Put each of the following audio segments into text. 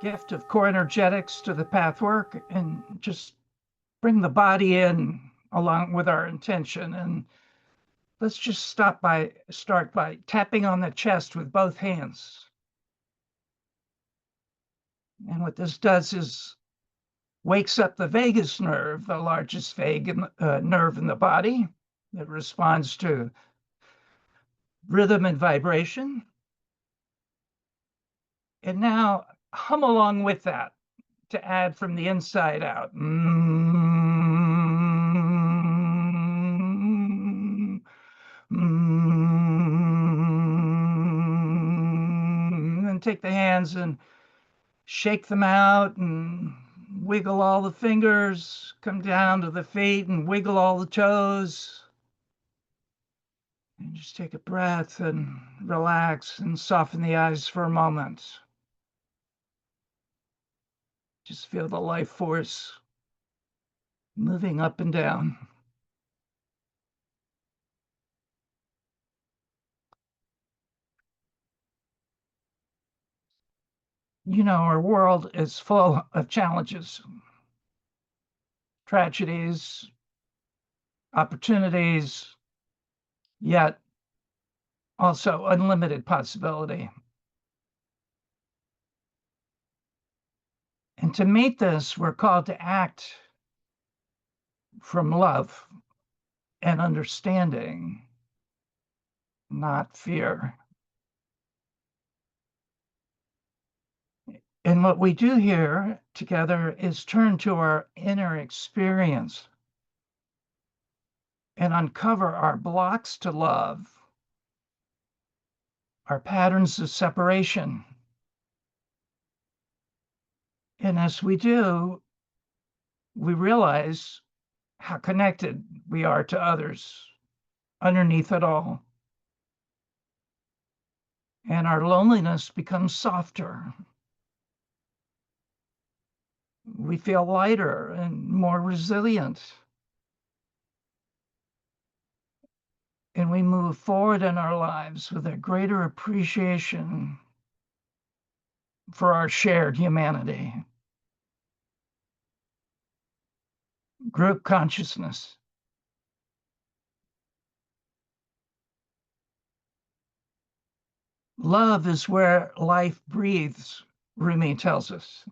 gift of core energetics to the path work and just bring the body in along with our intention. And let's just start by tapping on the chest with both hands. And what this does is wakes up the vagus nerve, the largest nerve in the body that responds to rhythm and vibration. And now hum along with that to add from the inside out. And take the hands and shake them out and wiggle all the fingers, come down to the feet and wiggle all the toes. And just take a breath and relax and soften the eyes for a moment. Just feel the life force moving up and down. Our world is full of challenges, tragedies, opportunities, yet also unlimited possibility. And to meet this, we're called to act from love and understanding, not fear. And what we do here together is turn to our inner experience and uncover our blocks to love, our patterns of separation. And as we do, we realize how connected we are to others underneath it all. And our loneliness becomes softer. We feel lighter and more resilient. And we move forward in our lives with a greater appreciation for our shared humanity. Group consciousness. Love is where life breathes, Rumi tells us.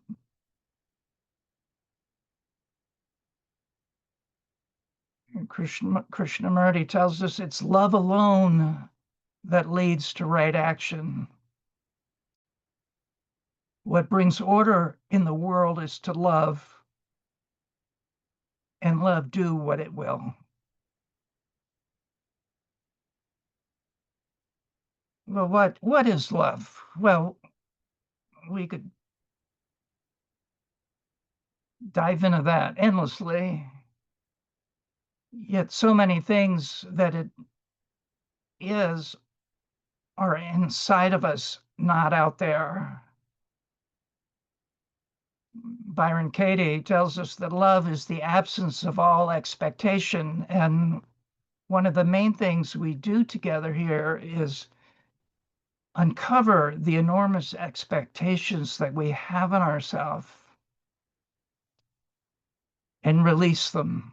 And Krishnamurti tells us it's love alone that leads to right action. What brings order in the world is to love, and love do what it will. Well, what is love? Well, we could dive into that endlessly. Yet so many things that it is are inside of us, not out there. Byron Katie tells us that love is the absence of all expectation. And one of the main things we do together here is uncover the enormous expectations that we have in ourselves and release them.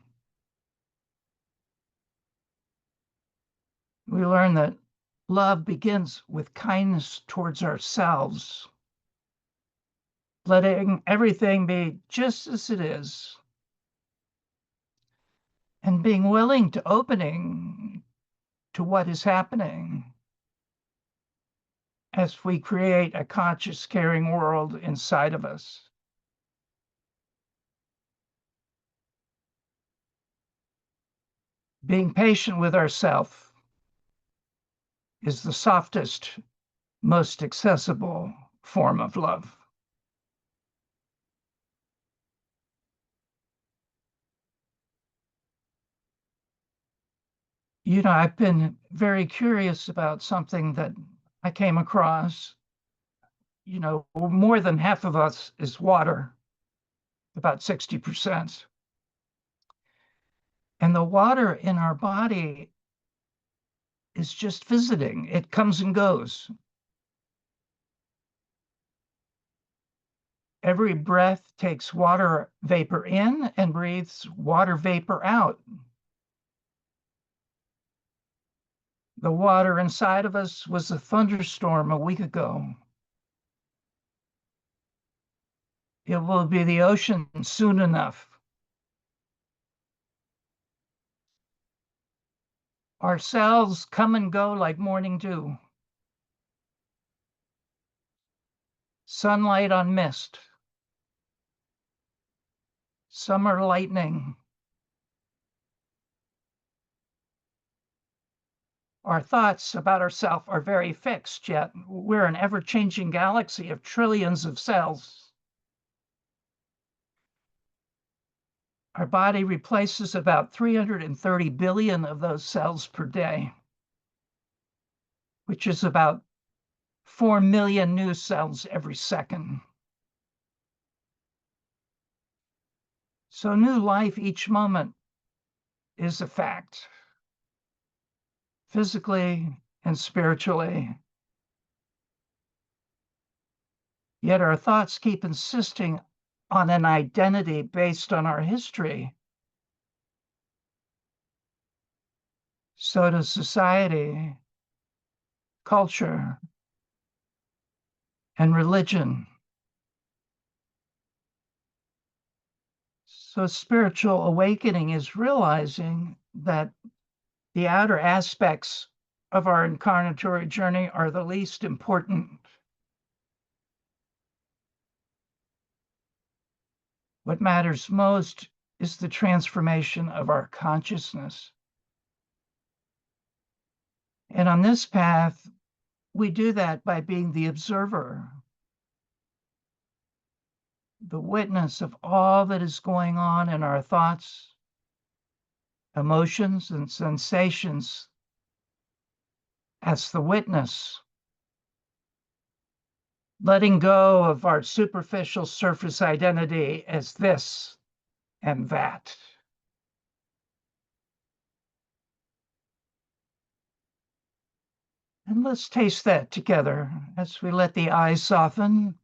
We learn that love begins with kindness towards ourselves, letting everything be just as it is, and being willing to opening to what is happening as we create a conscious, caring world inside of us. Being patient with ourselves is the softest, most accessible form of love. I've been very curious about something that I came across. More than half of us is water, about 60%. And the water in our body is just visiting. It comes and goes. Every breath takes water vapor in and breathes water vapor out. The water inside of us was a thunderstorm a week ago. It will be the ocean soon enough. Our cells come and go like morning dew. Sunlight on mist. Summer lightning. Our thoughts about ourselves are very fixed, yet we're an ever-changing galaxy of trillions of cells. Our body replaces about 330 billion of those cells per day, which is about 4 million new cells every second. So new life each moment is a fact, physically and spiritually. Yet our thoughts keep insisting on an identity based on our history. So does society, culture, and religion. So spiritual awakening is realizing that the outer aspects of our incarnatory journey are the least important. What matters most is the transformation of our consciousness. And on this path, we do that by being the observer, the witness of all that is going on in our thoughts, emotions, and sensations as the witness, letting go of our superficial surface identity as this and that. And let's taste that together as we let the eyes soften,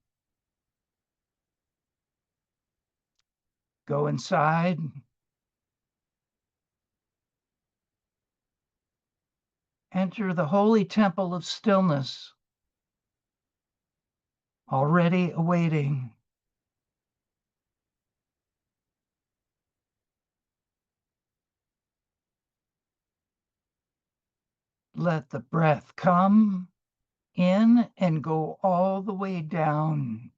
go inside, enter the holy temple of stillness, already awaiting. Let the breath come in and go all the way down.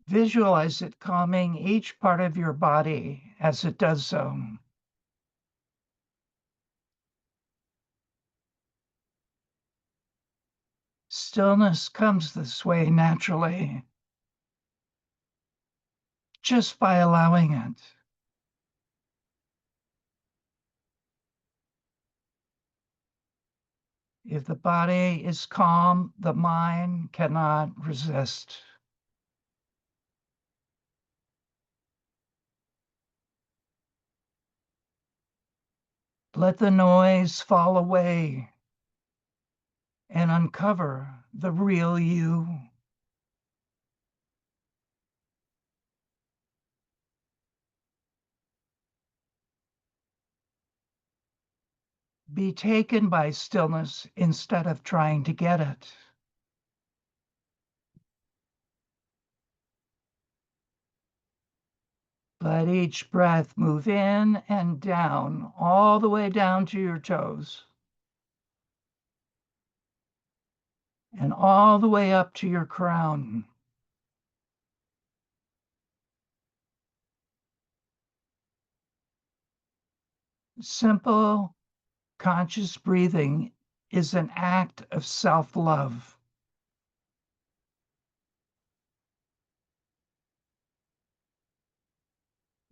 Visualize it calming each part of your body as it does so. Stillness comes this way naturally, just by allowing it. If the body is calm, the mind cannot resist. Let the noise fall away and uncover the real you. Be taken by stillness instead of trying to get it. Let each breath move in and down, all the way down to your toes, and all the way up to your crown. Simple, conscious breathing is an act of self-love.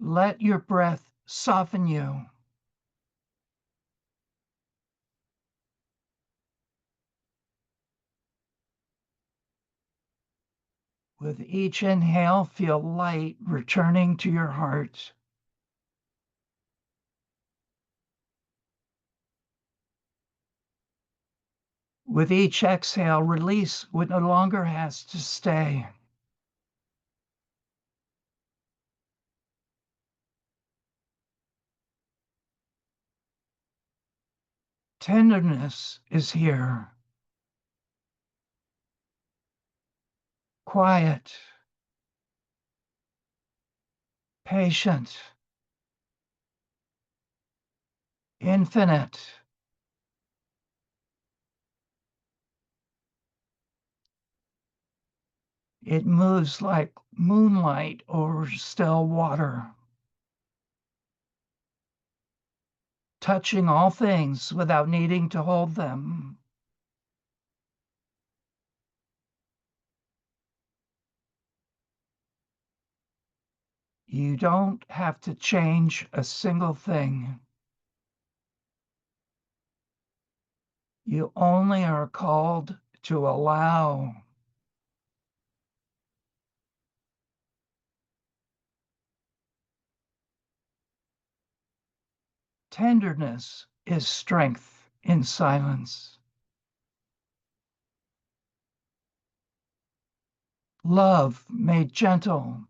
Let your breath soften you. With each inhale, feel light returning to your heart. With each exhale, release what no longer has to stay. Tenderness is here, quiet, patient, infinite. It moves like moonlight over still water, touching all things without needing to hold them. You don't have to change a single thing. You only are called to allow. Tenderness is strength in silence. Love made gentle.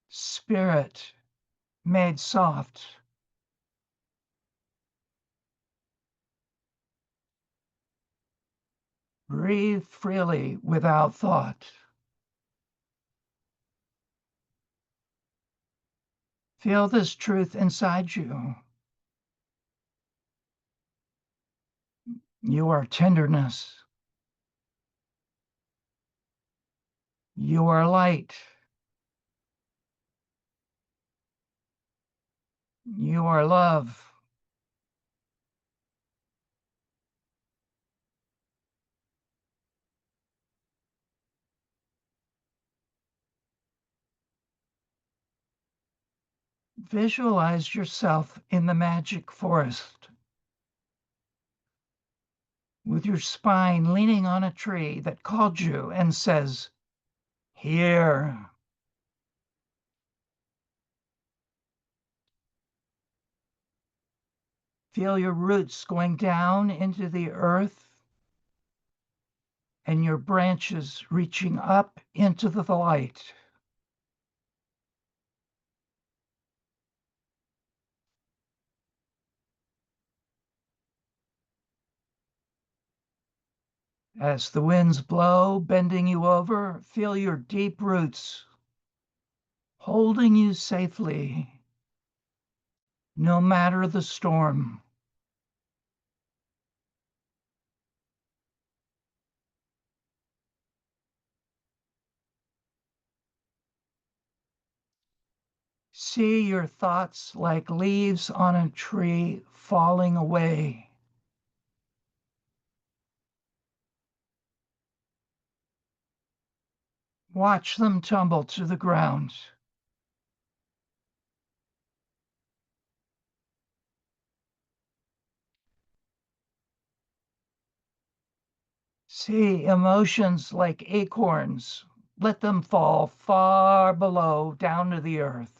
Spirit made soft. Breathe freely without thought. Feel this truth inside you. You are tenderness. You are light. You are love. Visualize yourself in the magic forest with your spine leaning on a tree that called you and says, "Here." Feel your roots going down into the earth and your branches reaching up into the light. As the winds blow, bending you over, feel your deep roots holding you safely, no matter the storm. See your thoughts like leaves on a tree falling away. Watch them tumble to the ground. See emotions like acorns. Let them fall far below down to the earth.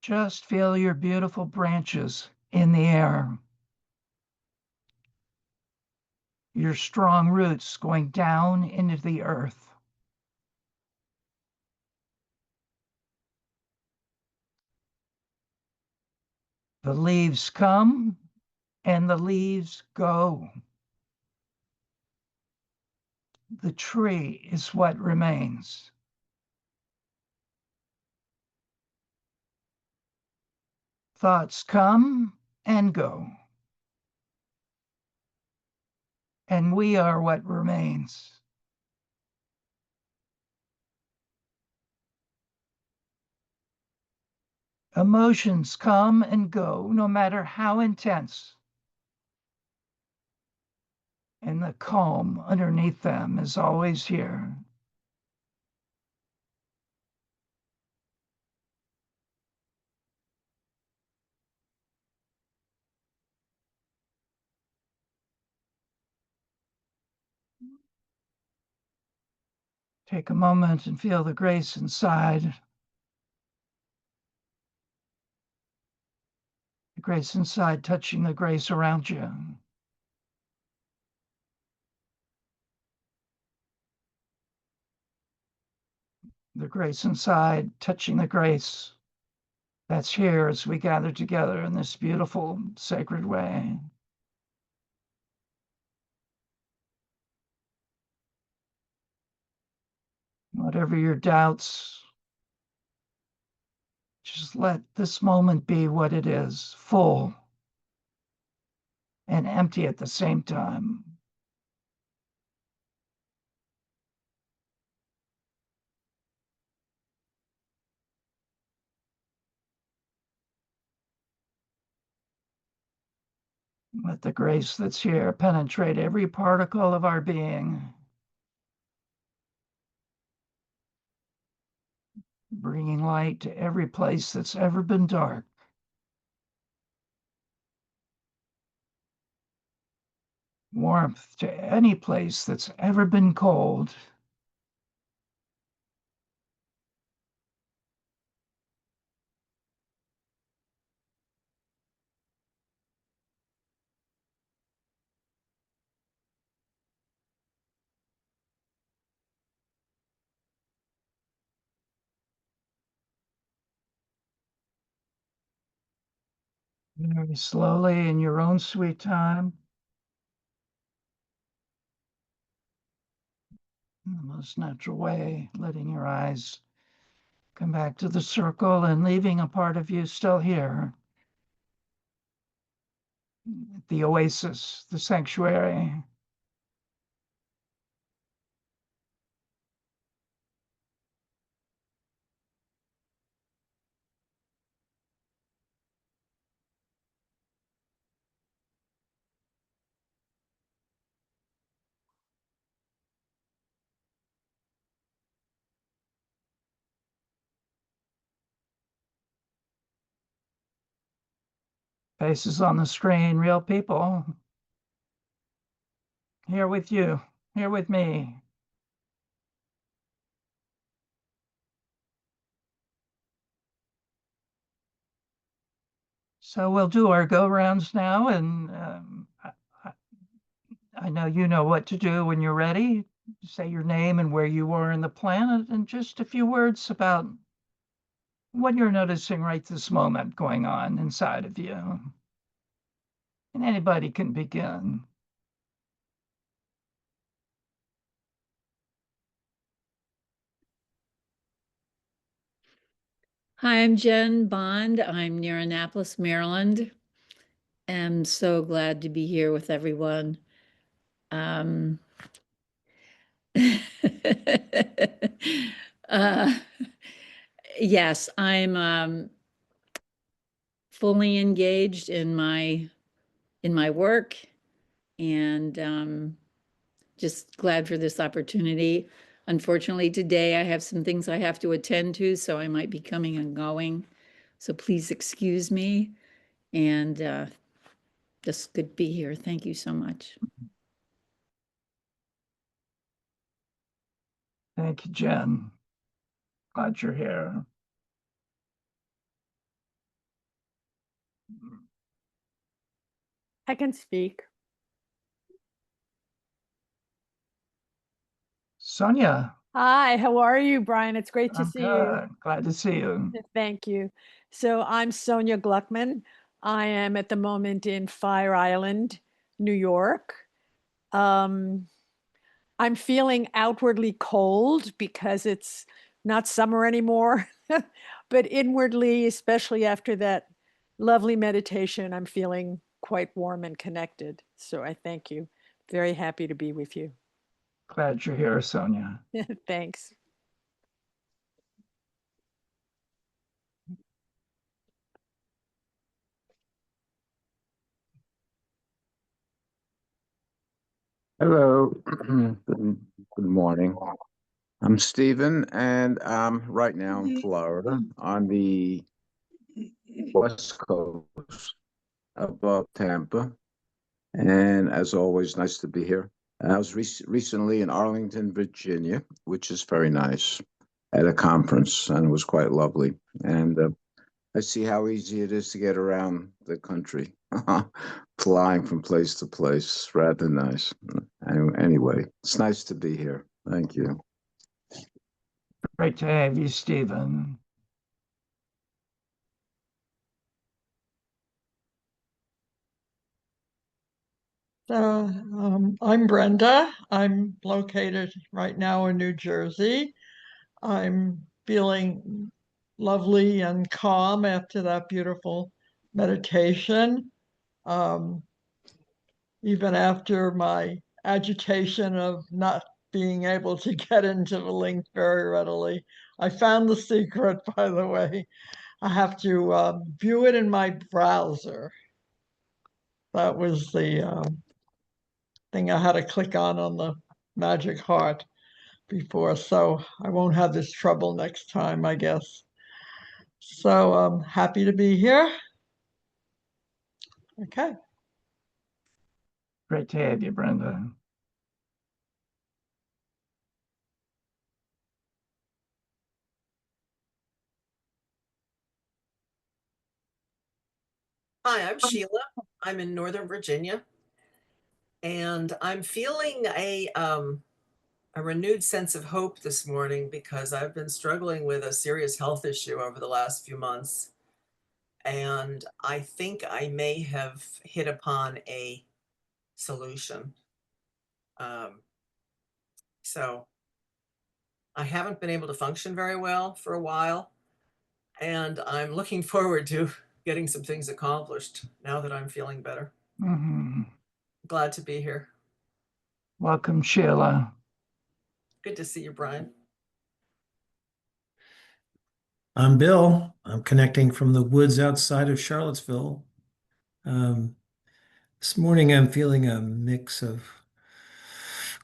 Just feel your beautiful branches in the air. Your strong roots going down into the earth. The leaves come and the leaves go. The tree is what remains. Thoughts come and go, and we are what remains. Emotions come and go, no matter how intense, and the calm underneath them is always here. Take a moment and feel the grace inside. The grace inside touching the grace around you. The grace inside touching the grace that's here as we gather together in this beautiful, sacred way. Whatever your doubts, just let this moment be what it is, full and empty at the same time. Let the grace that's here penetrate every particle of our being, bringing light to every place that's ever been dark. Warmth to any place that's ever been cold. Very slowly in your own sweet time, in the most natural way, letting your eyes come back to the circle and leaving a part of you still here. The oasis, the sanctuary. Faces on the screen, real people. Here with you, here with me. So we'll do our go rounds now, and I know you know what to do when you're ready. Say your name and where you are in the planet, and just a few words about what you're noticing right this moment going on inside of you. And anybody can begin. Hi, I'm Jen Bond. I'm near Annapolis, Maryland. I'm so glad to be here with everyone. uh, yes, I'm fully engaged in my work, and just glad for this opportunity. Unfortunately, today I have some things I have to attend to, so I might be coming and going. So please excuse me, and just good to be here. Thank you so much. Thank you, Jen. Glad you're here. I can speak. Sonia. Hi, how are you, Brian? It's great to I'm see you. good. Glad to see you. Thank you. So I'm Sonia Gluckman. I am at the moment in Fire Island, New York. I'm feeling outwardly cold because it's not summer anymore, but inwardly, especially after that lovely meditation, I'm feeling quite warm and connected. So I thank you. Very happy to be with you. Glad you're here, Sonia. Thanks. Hello. Good morning. I'm Stephen, and right now in Florida on the West Coast above Tampa. And as always, nice to be here. I was recently in Arlington, Virginia, which is very nice, at a conference, and it was quite lovely. And I see how easy it is to get around the country, flying from place to place. Rather nice. Anyway, it's nice to be here. Thank you. Great to have you, Stephen. So I'm Brenda. I'm located right now in New Jersey. I'm feeling lovely and calm after that beautiful meditation. Even after my agitation of not being able to get into the link very readily. I found the secret, by the way. I have to view it in my browser. That was the thing I had to click on the magic heart before, so I won't have this trouble next time, I guess. So I'm happy to be here. Okay. Great to have you, Brenda. Hi, I'm Sheila. I'm in Northern Virginia, and I'm feeling a renewed sense of hope this morning because I've been struggling with a serious health issue over the last few months, and I think I may have hit upon a solution. So I haven't been able to function very well for a while, and I'm looking forward to getting some things accomplished now that I'm feeling better. Mm-hmm. Glad to be here. Welcome, Sheila. Good to see you, Brian. I'm Bill. I'm connecting from the woods outside of Charlottesville. This morning I'm feeling a mix of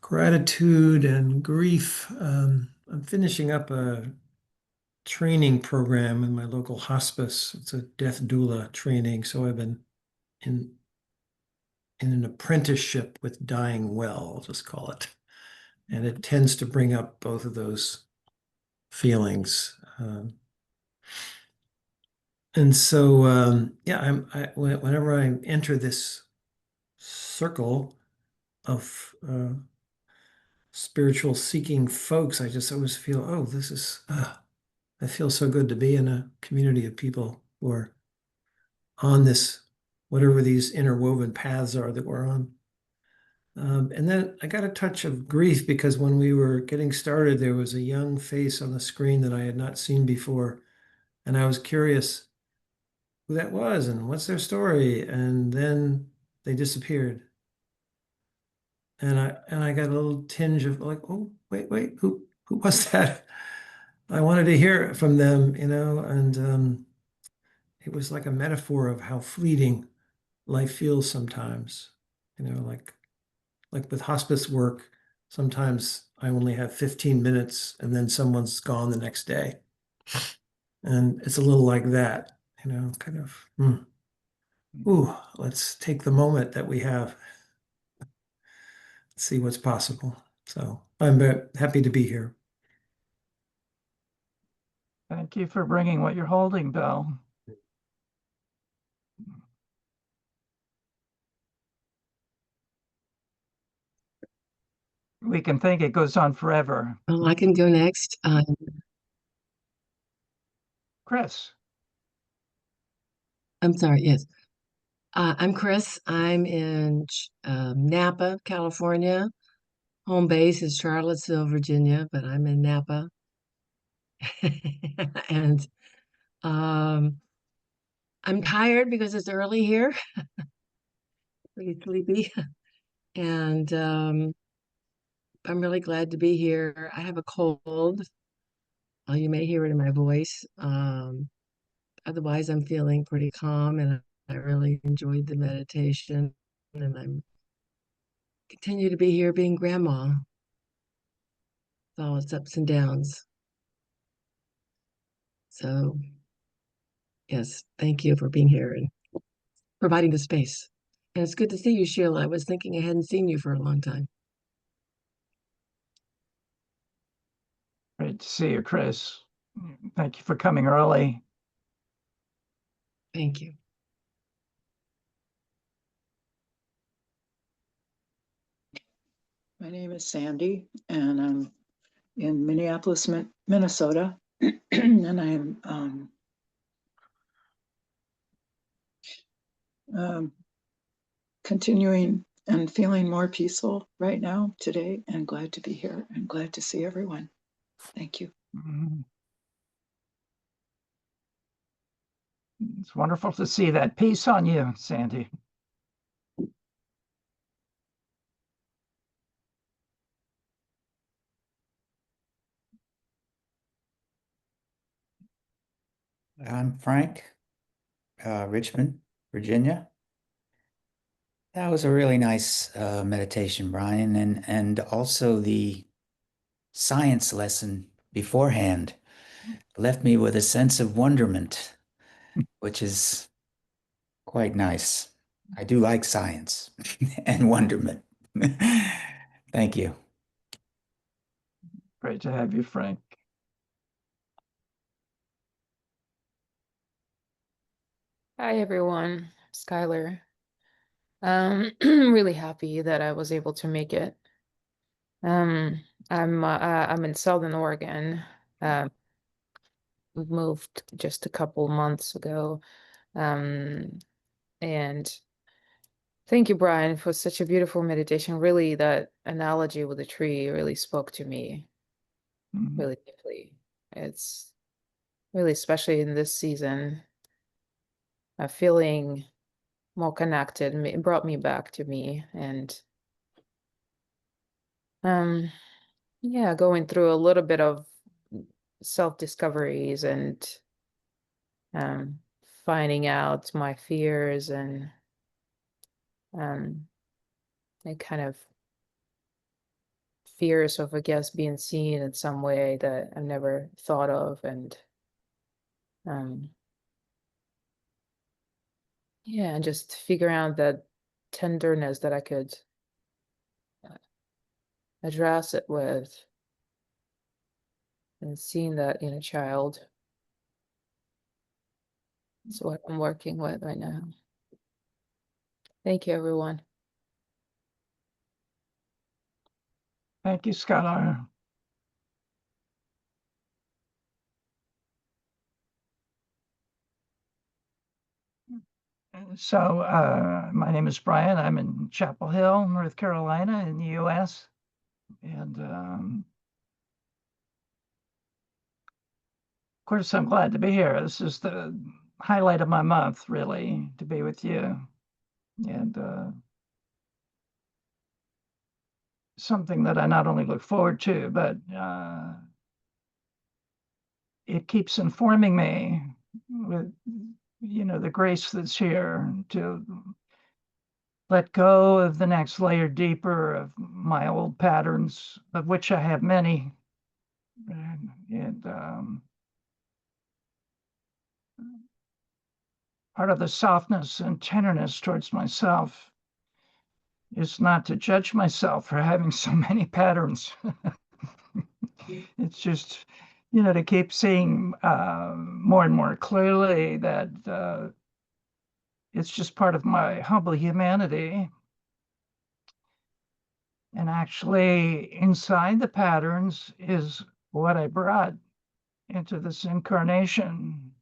gratitude and grief. I'm finishing up a training program in my local hospice. It's a death doula training, so I've been in an apprenticeship with dying well, I'll just call it. And it tends to bring up both of those feelings. And so, yeah, whenever I enter this circle of spiritual seeking folks, I just always feel, oh, I feel so good to be in a community of people who are on this, whatever these interwoven paths are that we're on. And then I got a touch of grief because when we were getting started, there was a young face on the screen that I had not seen before. And I was curious who that was and what's their story. And then they disappeared. And I got a little tinge of like, oh, wait, who was that? I wanted to hear from them, and it was like a metaphor of how fleeting life feels sometimes. Like with hospice work, sometimes I only have 15 minutes and then someone's gone the next day. And it's a little like that, kind of, ooh, let's take the moment that we have, see what's possible. So I'm very happy to be here. Thank you for bringing what you're holding, Bill. We can think it goes on forever. Well, I can go next. Chris. I'm sorry, yes. I'm Chris. I'm in Napa, California. Home base is Charlottesville, Virginia, but I'm in Napa. And I'm tired because it's early here. Pretty sleepy. And I'm really glad to be here. I have a cold. You may hear it in my voice. Otherwise, I'm feeling pretty calm, and I really enjoyed the meditation, and I'm continue to be here being grandma. With all its ups and downs. So, yes, thank you for being here and providing the space. And it's good to see you, Sheila. I was thinking I hadn't seen you for a long time. Good to see you, Chris. Thank you for coming early. Thank you. My name is Sandy, and I'm in Minneapolis, Minnesota, and I'm continuing and feeling more peaceful right now today, and glad to be here and glad to see everyone. Thank you. It's wonderful to see that peace on you, Sandy. I'm Frank, Richmond, Virginia. That was a really nice meditation, Brian, and also the science lesson beforehand left me with a sense of wonderment, which is quite nice. I do like science and wonderment. Thank you. Great to have you, Frank. Hi everyone, Skylar. Really happy that I was able to make it. I'm in Southern Oregon. We moved just a couple months ago. And thank you, Brian, for such a beautiful meditation. Really, that analogy with the tree really spoke to me really deeply. It's really, especially in this season, feeling more connected. It brought me back to me, and yeah, going through a little bit of self-discoveries and finding out my fears and kind of fears of, I guess, being seen in some way that I've never thought of, and yeah, and just figuring out that tenderness that I could address it with, and seeing that in a child. That's what I'm working with right now. Thank you, everyone. Thank you, Skylar. So my name is Brian. I'm in Chapel Hill, North Carolina in the US. And of course, I'm glad to be here. This is the highlight of my month, really, to be with you. And something that I not only look forward to, but it keeps informing me with, the grace that's here to let go of the next layer deeper of my old patterns, of which I have many. And part of the softness and tenderness towards myself is not to judge myself for having so many patterns. It's just, to keep seeing more and more clearly that it's just part of my humble humanity. And actually, inside the patterns is what I brought into this incarnation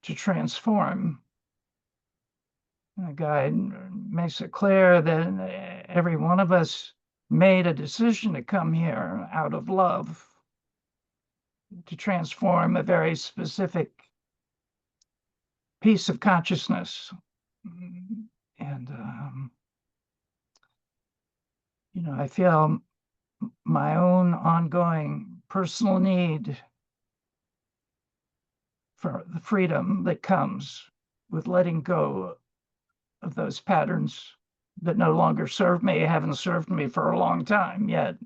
to transform. The guide makes it clear that every one of us made a decision to come here out of love, to transform a very specific piece of consciousness. And, I feel my own ongoing personal need for the freedom that comes with letting go of those patterns that no longer serve me, haven't served me for a long time yet.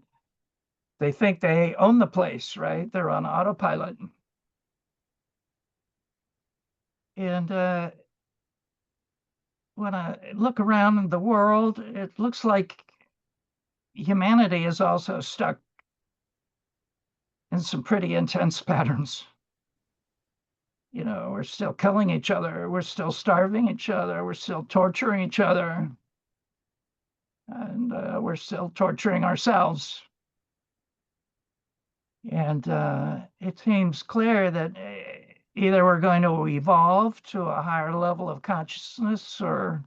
They think they own the place, right? They're on autopilot. And when I look around in the world, it looks like humanity is also stuck in some pretty intense patterns. We're still killing each other. We're still starving each other. We're still torturing each other. And we're still torturing ourselves. And it seems clear that either we're going to evolve to a higher level of consciousness or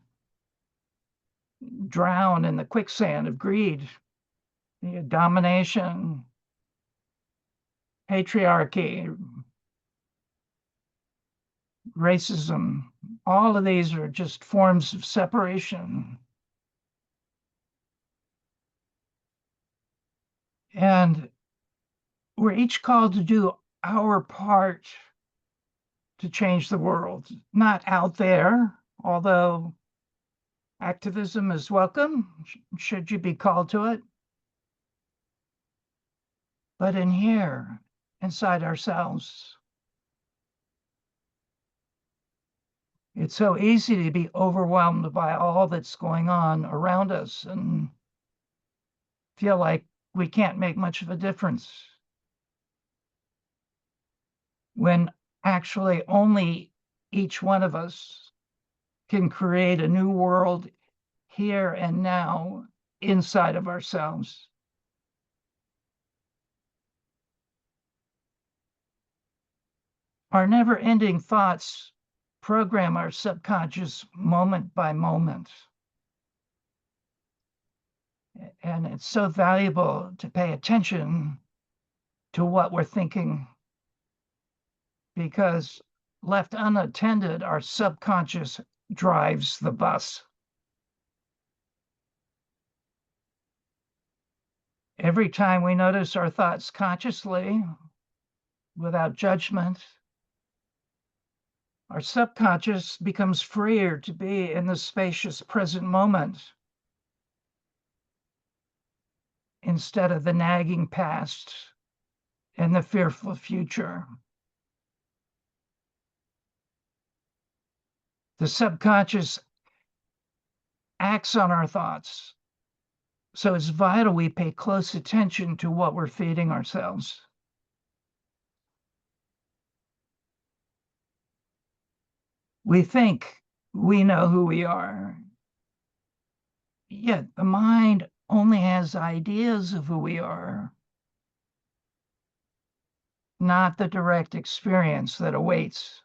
drown in the quicksand of greed, domination, patriarchy, racism. All of these are just forms of separation. And we're each called to do our part to change the world, not out there, although activism is welcome, should you be called to it, but in here, inside ourselves. It's so easy to be overwhelmed by all that's going on around us and feel like we can't make much of a difference, when actually only each one of us can create a new world here and now inside of ourselves. Our never-ending thoughts program our subconscious moment by moment. And it's so valuable to pay attention to what we're thinking, because left unattended, our subconscious drives the bus. Every time we notice our thoughts consciously, without judgment, our subconscious becomes freer to be in the spacious present moment instead of the nagging past and the fearful future. The subconscious acts on our thoughts, so it's vital we pay close attention to what we're feeding ourselves. We think we know who we are, yet the mind only has ideas of who we are, not the direct experience that awaits.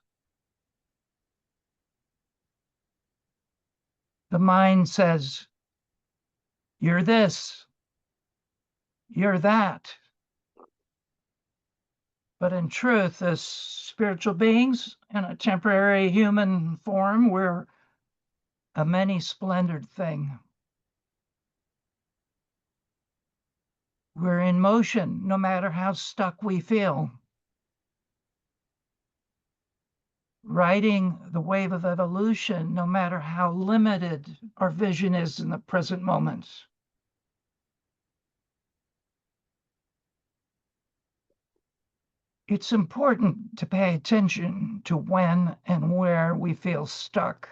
The mind says, you're this, you're that. But in truth, as spiritual beings in a temporary human form, we're a many-splendored thing. We're in motion, no matter how stuck we feel, riding the wave of evolution, no matter how limited our vision is in the present moment. It's important to pay attention to when and where we feel stuck,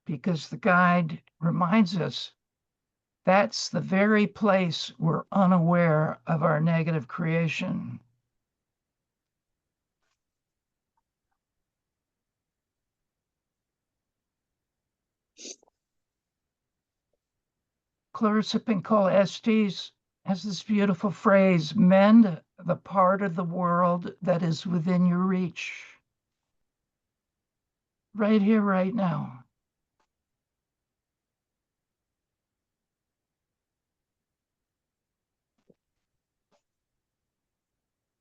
because the guide reminds us that's the very place we're unaware of our negative creation. Clarissa Pinkola Estes has this beautiful phrase, mend the part of the world that is within your reach. Right here, right now.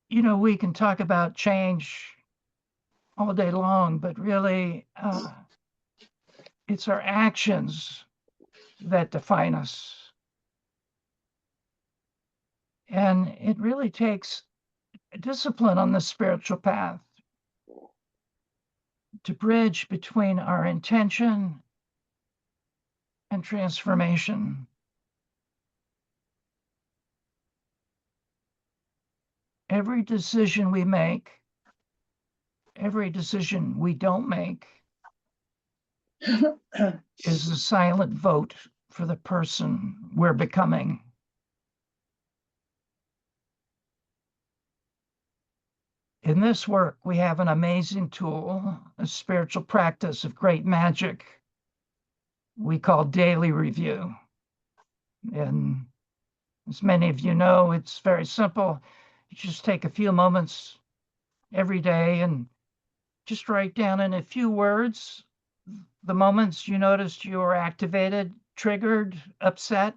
We can talk about change all day long, but really, it's our actions that define us. And it really takes discipline on the spiritual path to bridge between our intention and transformation. Every decision we make, every decision we don't make, is a silent vote for the person we're becoming. In this work, we have an amazing tool, a spiritual practice of great magic we call daily review. And as many of you know, it's very simple. You just take a few moments every day and just write down in a few words the moments you noticed you were activated, triggered, upset,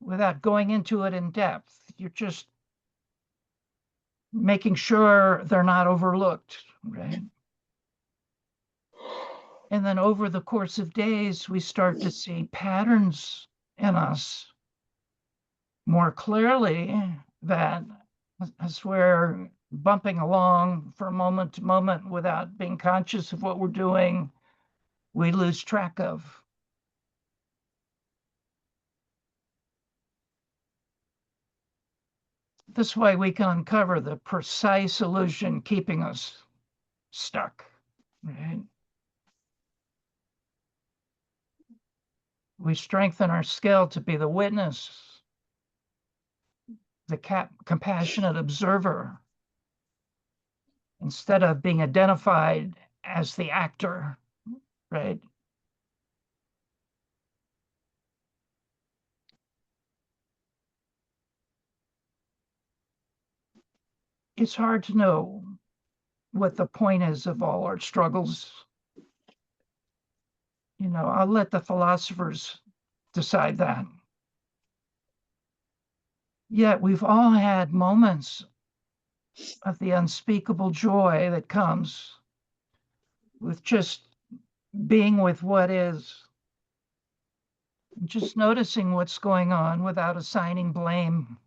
without going into it in depth. You're just making sure they're not overlooked, right? And then over the course of days, we start to see patterns in us more clearly that as we're bumping along from moment to moment without being conscious of what we're doing, we lose track of. This way we can uncover the precise illusion keeping us stuck, right? We strengthen our skill to be the witness, the compassionate observer, instead of being identified as the actor, right? It's hard to know what the point is of all our struggles. You know, I'll let the philosophers decide that. Yet we've all had moments of the unspeakable joy that comes with just being with what is, just noticing what's going on without assigning blame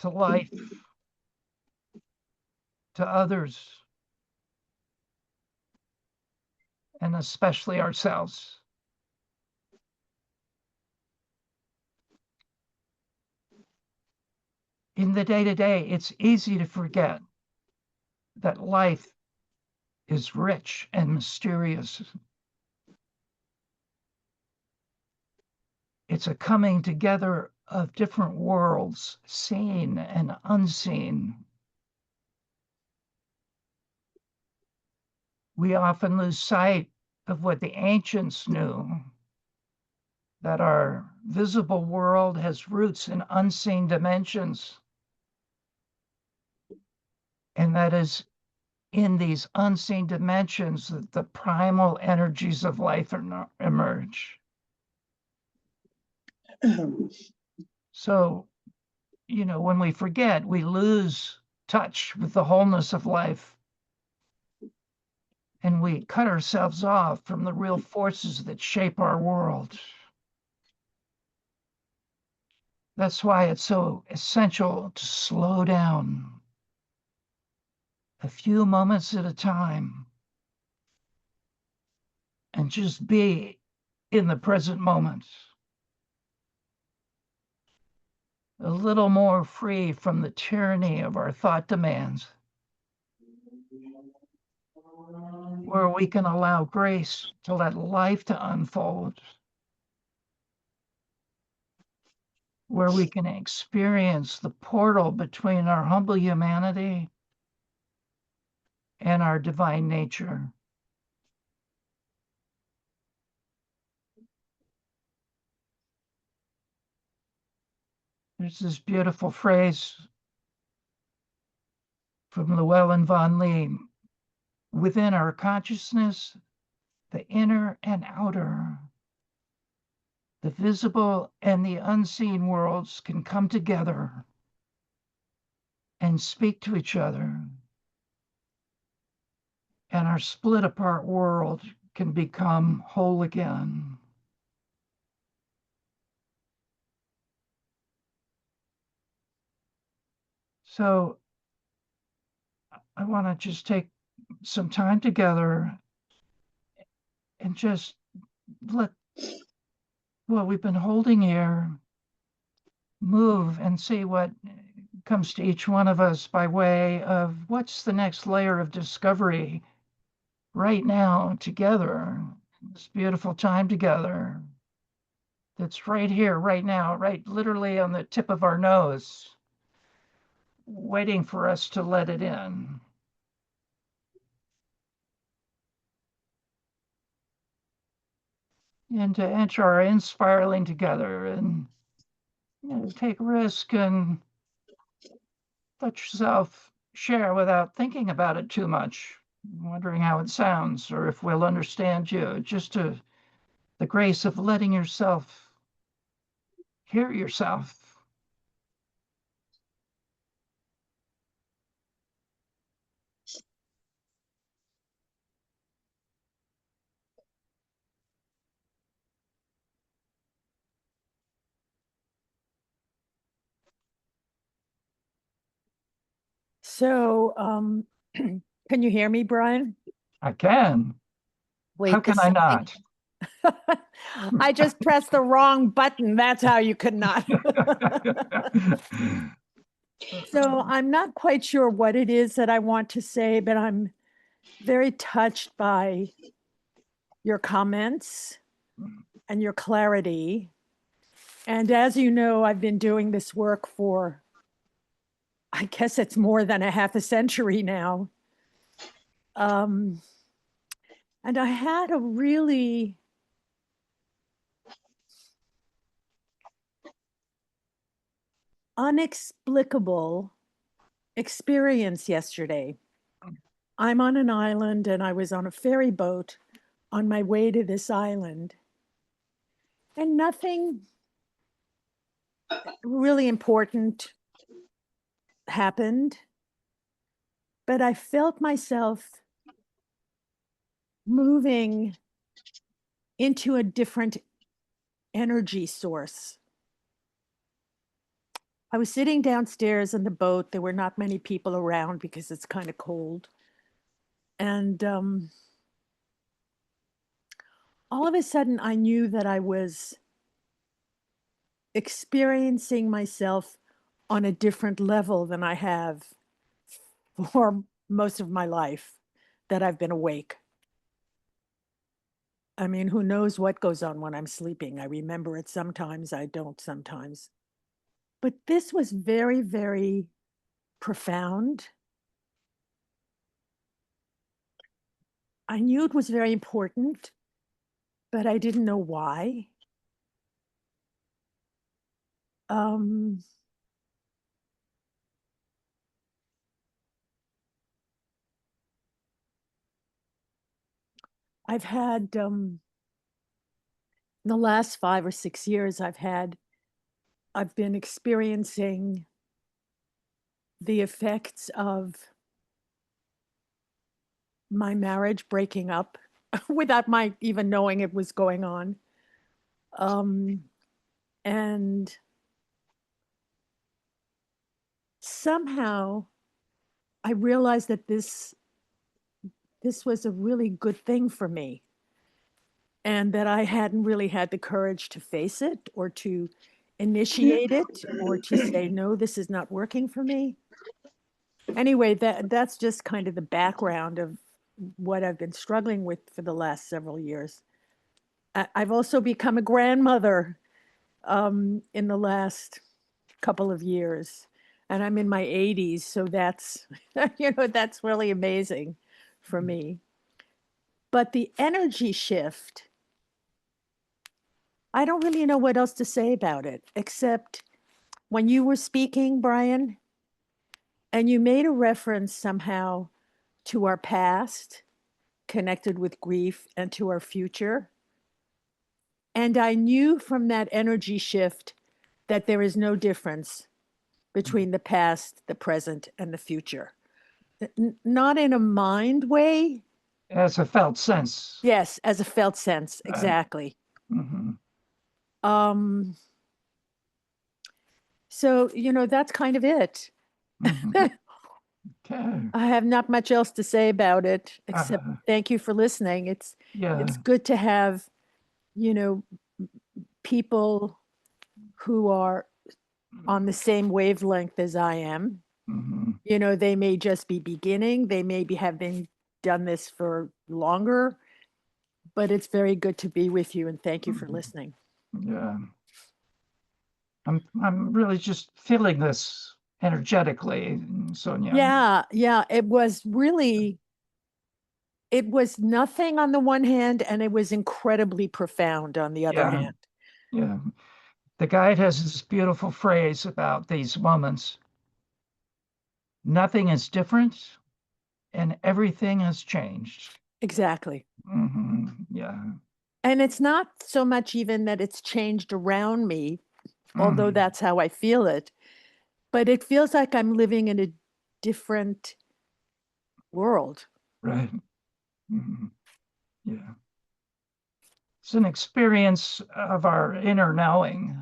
to life, to others, and especially ourselves. In the day-to-day, it's easy to forget that life is rich and mysterious. It's a coming together of different worlds, seen and unseen. We often lose sight of what the ancients knew, that our visible world has roots in unseen dimensions, and that is in these unseen dimensions that the primal energies of life emerge. So, you know, when we forget, we lose touch with the wholeness of life, and we cut ourselves off from the real forces that shape our world. That's why it's so essential to slow down a few moments at a time and just be in the present moment. A little more free from the tyranny of our thought demands, where we can allow grace to let life to unfold, where we can experience the portal between our humble humanity and our divine nature. There's this beautiful phrase from Llewellyn Vaughan Lee: within our consciousness, the inner and outer, the visible and the unseen worlds can come together and speak to each other, and our split apart world can become whole again. So I want to just take some time together and just let what we've been holding here move and see what comes to each one of us by way of what's the next layer of discovery right now together, this beautiful time together that's right here, right now, right literally on the tip of our nose. waiting for us to let it in. And to enter our inspiraling together and take risk and let yourself share without thinking about it too much, wondering how it sounds or if we'll understand you. Just the grace of letting yourself hear yourself. So, can you hear me, Brian? I can. Wait, How can I not? I just pressed the wrong button. That's how you could not. So I'm not quite sure what it is that I want to say, but I'm very touched by your comments and your clarity. And as you know, I've been doing this work for, I guess it's more than a half a century now. And I had a really inexplicable experience yesterday. I'm on an island and I was on a ferry boat on my way to this island. And nothing really important happened, but I felt myself moving into a different energy source. I was sitting downstairs in the boat. There were not many people around because it's kind of cold. And all of a sudden, I knew that I was experiencing myself on a different level than I have for most of my life that I've been awake. I mean, who knows what goes on when I'm sleeping? I remember it sometimes, I don't sometimes. But this was very, very profound. I knew it was very important, but I didn't know why. I've had, in the last 5 or 6 years, I've been experiencing the effects of my marriage breaking up without my even knowing it was going on. And somehow I realized that this was a really good thing for me, and that I hadn't really had the courage to face it or to initiate it or to say, no, this is not working for me. Anyway, that's just kind of the background of what I've been struggling with for the last several years. I've also become a grandmother in the last couple of years, and I'm in my 80s, so that's that's really amazing for me. But the energy shift, I don't really know what else to say about it, except when you were speaking, Brian, and you made a reference somehow to our past connected with grief and to our future. And I knew from that energy shift that there is no difference between the past, the present, and the future. Not in a mind way. As a felt sense. Yes, as a felt sense, exactly. So, that's kind of it. Okay. I have not much else to say about it, except thank you for listening. It's good to have, people who are on the same wavelength as I am. They may just be beginning, they may have been done this for longer, but it's very good to be with you, and thank you for listening. Yeah. I'm really just feeling this energetically, Sonia. Yeah. It was nothing on the one hand, and it was incredibly profound on the other hand. Yeah. The guide has this beautiful phrase about these moments. Nothing is different and everything has changed. Exactly. Yeah. And it's not so much even that it's changed around me, although that's how I feel it, but it feels like I'm living in a different world. Right. Yeah. It's an experience of our inner knowing,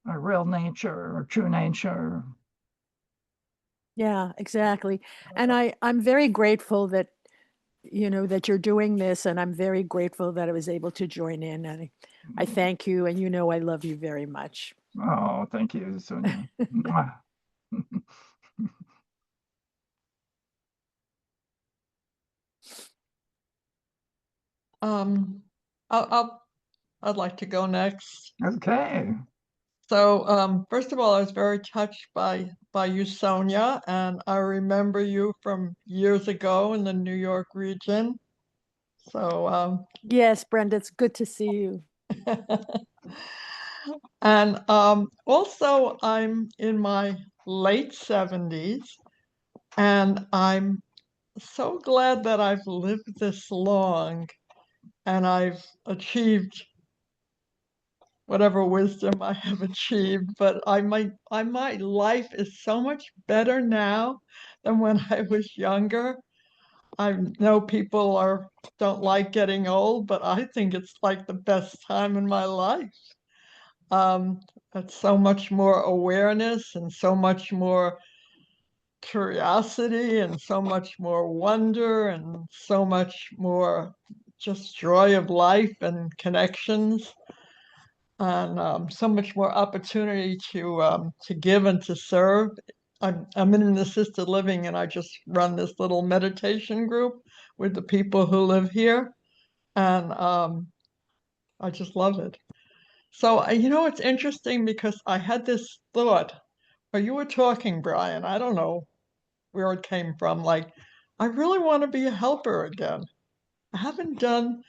our real nature, our true nature. Yeah, exactly. And I'm very grateful that, that you're doing this, and I'm very grateful that I was able to join in. And I thank you, and I love you very much. Oh, thank you, Sonia. I'd like to go next. Okay. So, first of all, I was very touched by you, Sonia, and I remember you from years ago in the New York region. So, yes, Brenda, it's good to see you. And also, I'm in my late 70s, and I'm so glad that I've lived this long and I've achieved whatever wisdom I have achieved, but my life is so much better now than when I was younger. I know people don't like getting old, but I think it's like the best time in my life. It's so much more awareness and so much more curiosity and so much more wonder and so much more just joy of life and connections, and so much more opportunity to give and to serve. I'm in an assisted living, and I just run this little meditation group with the people who live here, and I just love it. So it's interesting because I had this thought. Or you were talking, Brian. I don't know where it came from. Like, I really want to be a helper again. I haven't done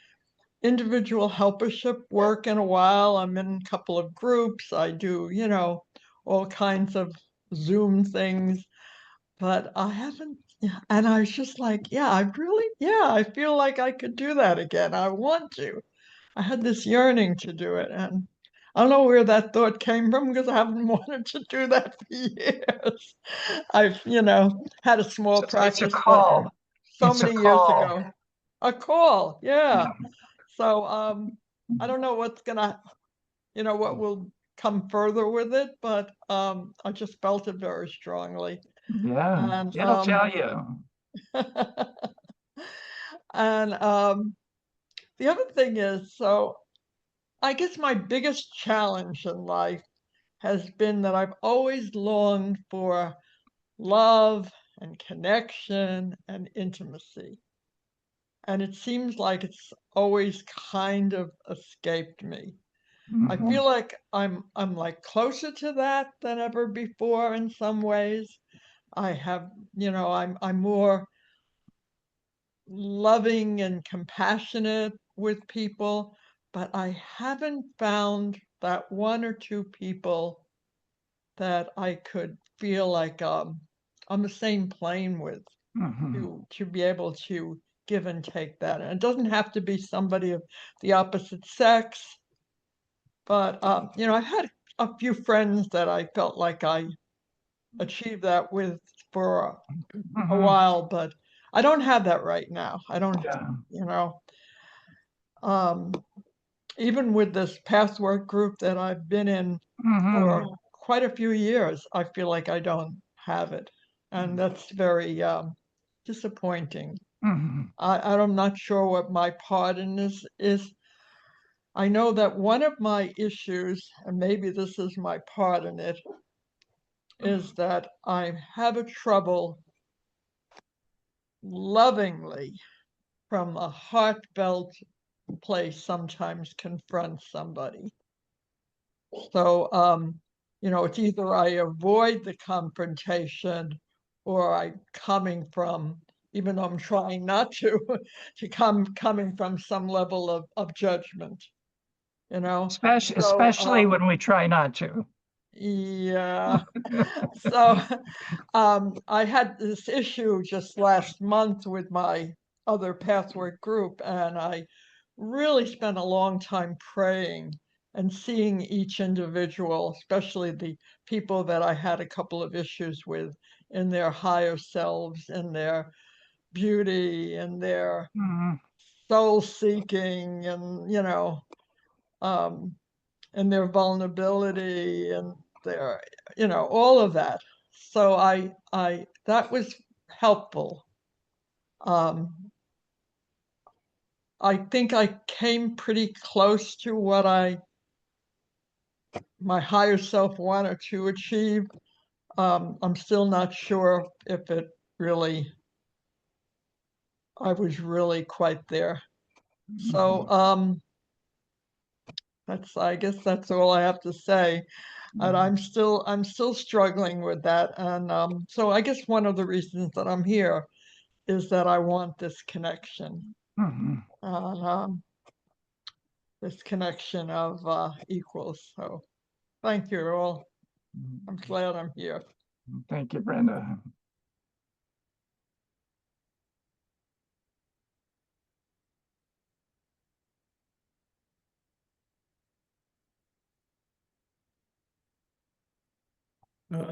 individual helpership work in a while. I'm in a couple of groups. I do, all kinds of Zoom things, but I haven't. Yeah, and I was just like, yeah, I feel like I could do that again. I want to. I had this yearning to do it, and I don't know where that thought came from because I haven't wanted to do that for years. I've, had a small practice, it's a call. but so It's a many years call. ago. A call, yeah. So I don't know what's gonna, what will come further with it, but I just felt it very strongly. Yeah, And it'll tell you. and the other thing is, so I guess my biggest challenge in life has been that I've always longed for love and connection and intimacy. And it seems like it's always kind of escaped me. I feel like I'm like closer to that than ever before in some ways. I have, I'm more loving and compassionate with people, but I haven't found that one or two people that I could feel like on the same plane with to be able to give and take that. And it doesn't have to be somebody of the opposite sex, but I've had a few friends that I felt like I achieved that with for a while, but I don't have that right now. I don't, Yeah. um, even with this password group that I've been in for quite a few years, I feel like I don't have it. And that's very disappointing. I'm not sure what my part in this is. I know that one of my issues, and maybe this is my part in it, is that I have a trouble lovingly from a heartfelt place sometimes confront somebody. So it's either I avoid the confrontation or I'm coming from, even though I'm trying not to, coming from some level of judgment, Especially when we try not to. Yeah. So I had this issue just last month with my other pathwork group, and I really spent a long time praying and seeing each individual, especially the people that I had a couple of issues with, in their higher selves, in their beauty, in their soul seeking, and and their vulnerability and their, all of that. So that was helpful. I think I came pretty close to what my higher self wanted to achieve. I'm still not sure if I was really quite there. So I guess that's all I have to say. And I'm still struggling with that. And so I guess one of the reasons that I'm here is that I want this connection. This connection of equals. So thank you all. I'm glad I'm here. Thank you, Brenda.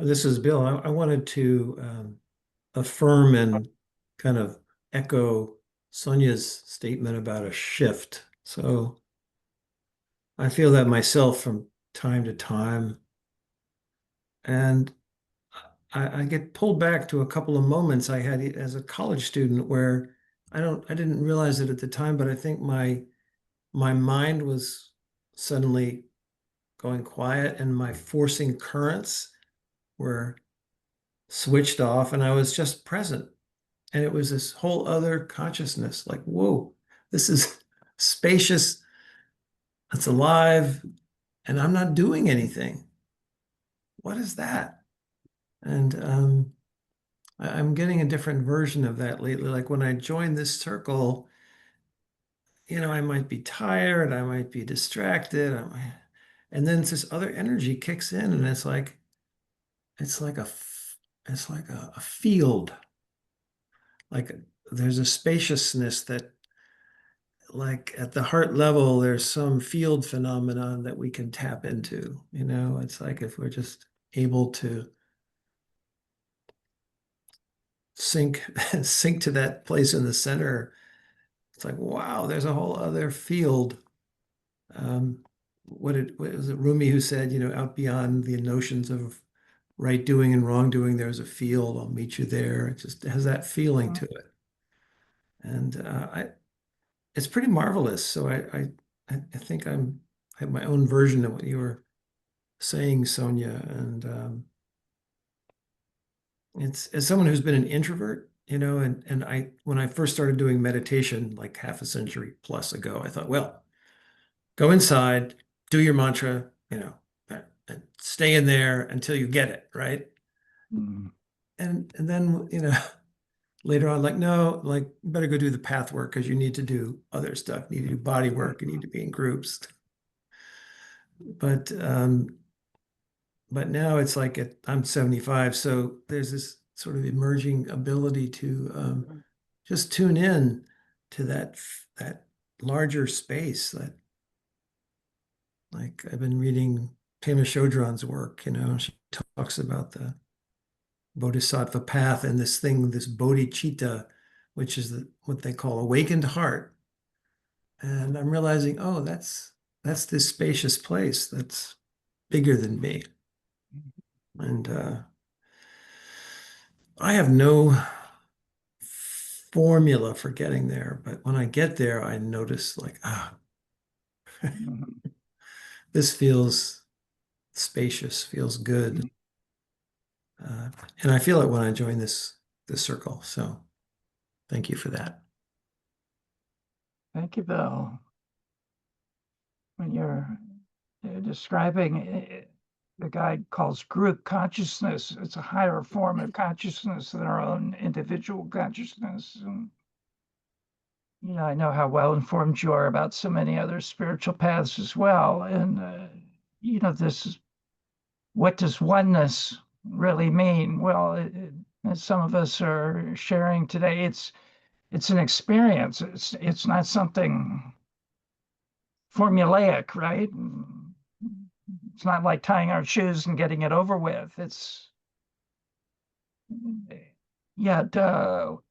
This is Bill. I wanted to affirm and kind of echo Sonia's statement about a shift. So I feel that myself from time to time. And I get pulled back to a couple of moments I had as a college student where I didn't realize it at the time, but I think my mind was suddenly going quiet and my forcing currents were switched off and I was just present. And it was this whole other consciousness, like, whoa, this is spacious, it's alive, and I'm not doing anything. What is that? And I'm getting a different version of that lately. Like when I joined this circle, I might be tired, I might be distracted, and then this other energy kicks in, and it's like a field. Like there's a spaciousness that, like at the heart level, there's some field phenomenon that we can tap into. It's like if we're just able to sink to that place in the center, it's like, wow, there's a whole other field. What was it Rumi who said, out beyond the notions of right doing and wrong doing, there's a field, I'll meet you there. It just has that feeling to it. And it's pretty marvelous. So I think I have my own version of what you were saying, Sonia. And it's as someone who's been an introvert, and when I first started doing meditation like half a century plus ago, I thought, well, go inside, do your mantra, and stay in there until you get it, right? And then, later on, like, no, like, you better go do the path work because you need to do other stuff. You need to do body work. You need to be in groups. But now it's like I'm 75, so there's this sort of emerging ability to just tune in to that larger space. That, like, I've been reading Pema Chodron's work. She talks about the bodhisattva path and this bodhicitta, which is what they call awakened heart. And I'm realizing, oh, that's this spacious place that's bigger than me. And I have no formula for getting there, but when I get there, I notice like, this feels spacious, feels good. And I feel it when I join this circle. So thank you for that. Thank you, Bill. When you're describing the guide calls group consciousness. It's a higher form of consciousness than our own individual consciousness. And, I know how well informed you are about so many other spiritual paths as well. And, this is, what does oneness really mean? Well, as some of us are sharing today, it's an experience. It's not something formulaic, right? It's not like tying our shoes and getting it over with. Yet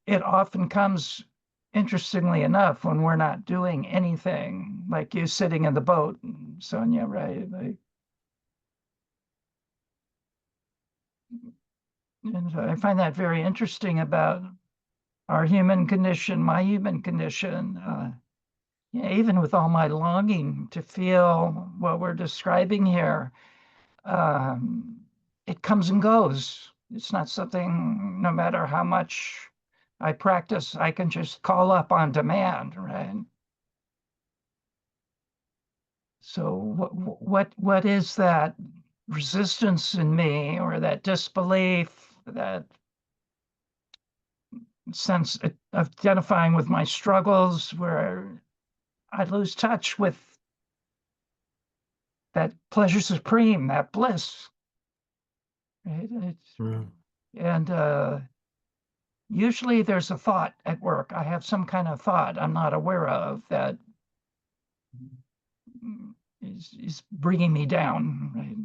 it often comes, interestingly enough, when we're not doing anything, like you sitting in the boat, Sonia, right? And I find that very interesting about our human condition, my human condition. Even with all my longing to feel what we're describing here, it comes and goes. It's not something, no matter how much I practice, I can just call up on demand, right? So what is that resistance in me, or that disbelief, that sense of identifying with my struggles, where I lose touch with that pleasure supreme, that bliss, right? And usually there's a thought at work. I have some kind of thought I'm not aware of that is bringing me down, right?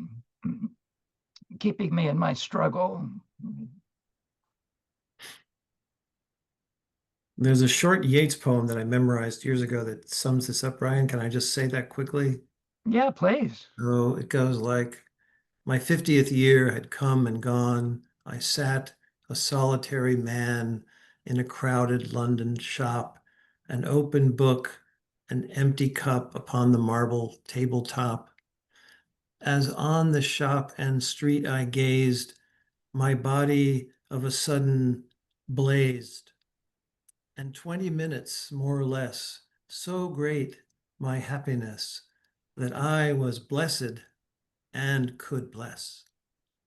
Keeping me in my struggle. There's a short Yeats poem that I memorized years ago that sums this up, Brian. Can I just say that quickly? Yeah, please. Oh, it goes like, my 50th year had come and gone. I sat a solitary man in a crowded London shop, an open book, an empty cup upon the marble tabletop. As on the shop and street I gazed, my body of a sudden blazed. And 20 minutes, more or less, so great my happiness that I was blessed and could bless.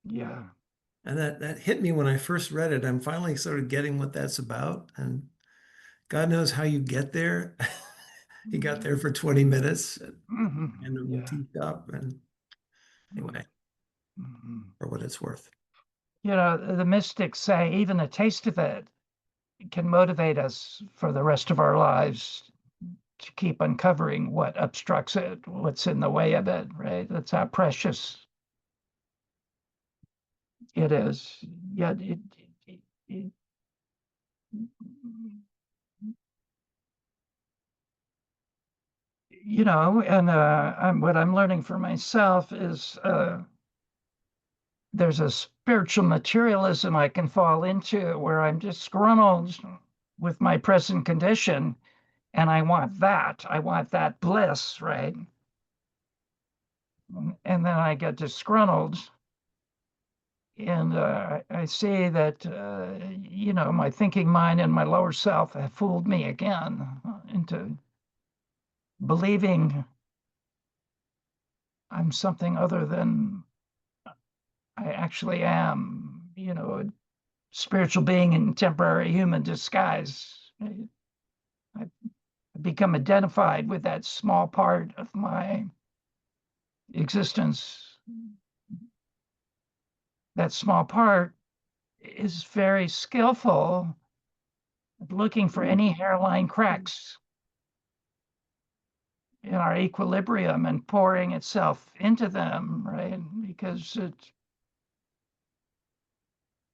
Yeah. And that hit me when I first read it. I'm finally sort of getting what that's about. And God knows how you get there. He got there for 20 minutes and the tea shop. And anyway, for what it's worth. The mystics say even a taste of it can motivate us for the rest of our lives to keep uncovering what obstructs it, what's in the way of it, right? That's how precious it is. Yet and what I'm learning for myself is there's a spiritual materialism I can fall into where I'm disgruntled with my present condition, and I want that bliss, right? And then I get disgruntled, and I see that my thinking mind and my lower self have fooled me again into believing I'm something other than I actually am, a spiritual being in temporary human disguise. I've become identified with that small part of my existence. That small part is very skillful at looking for any hairline cracks in our equilibrium and pouring itself into them, right? Because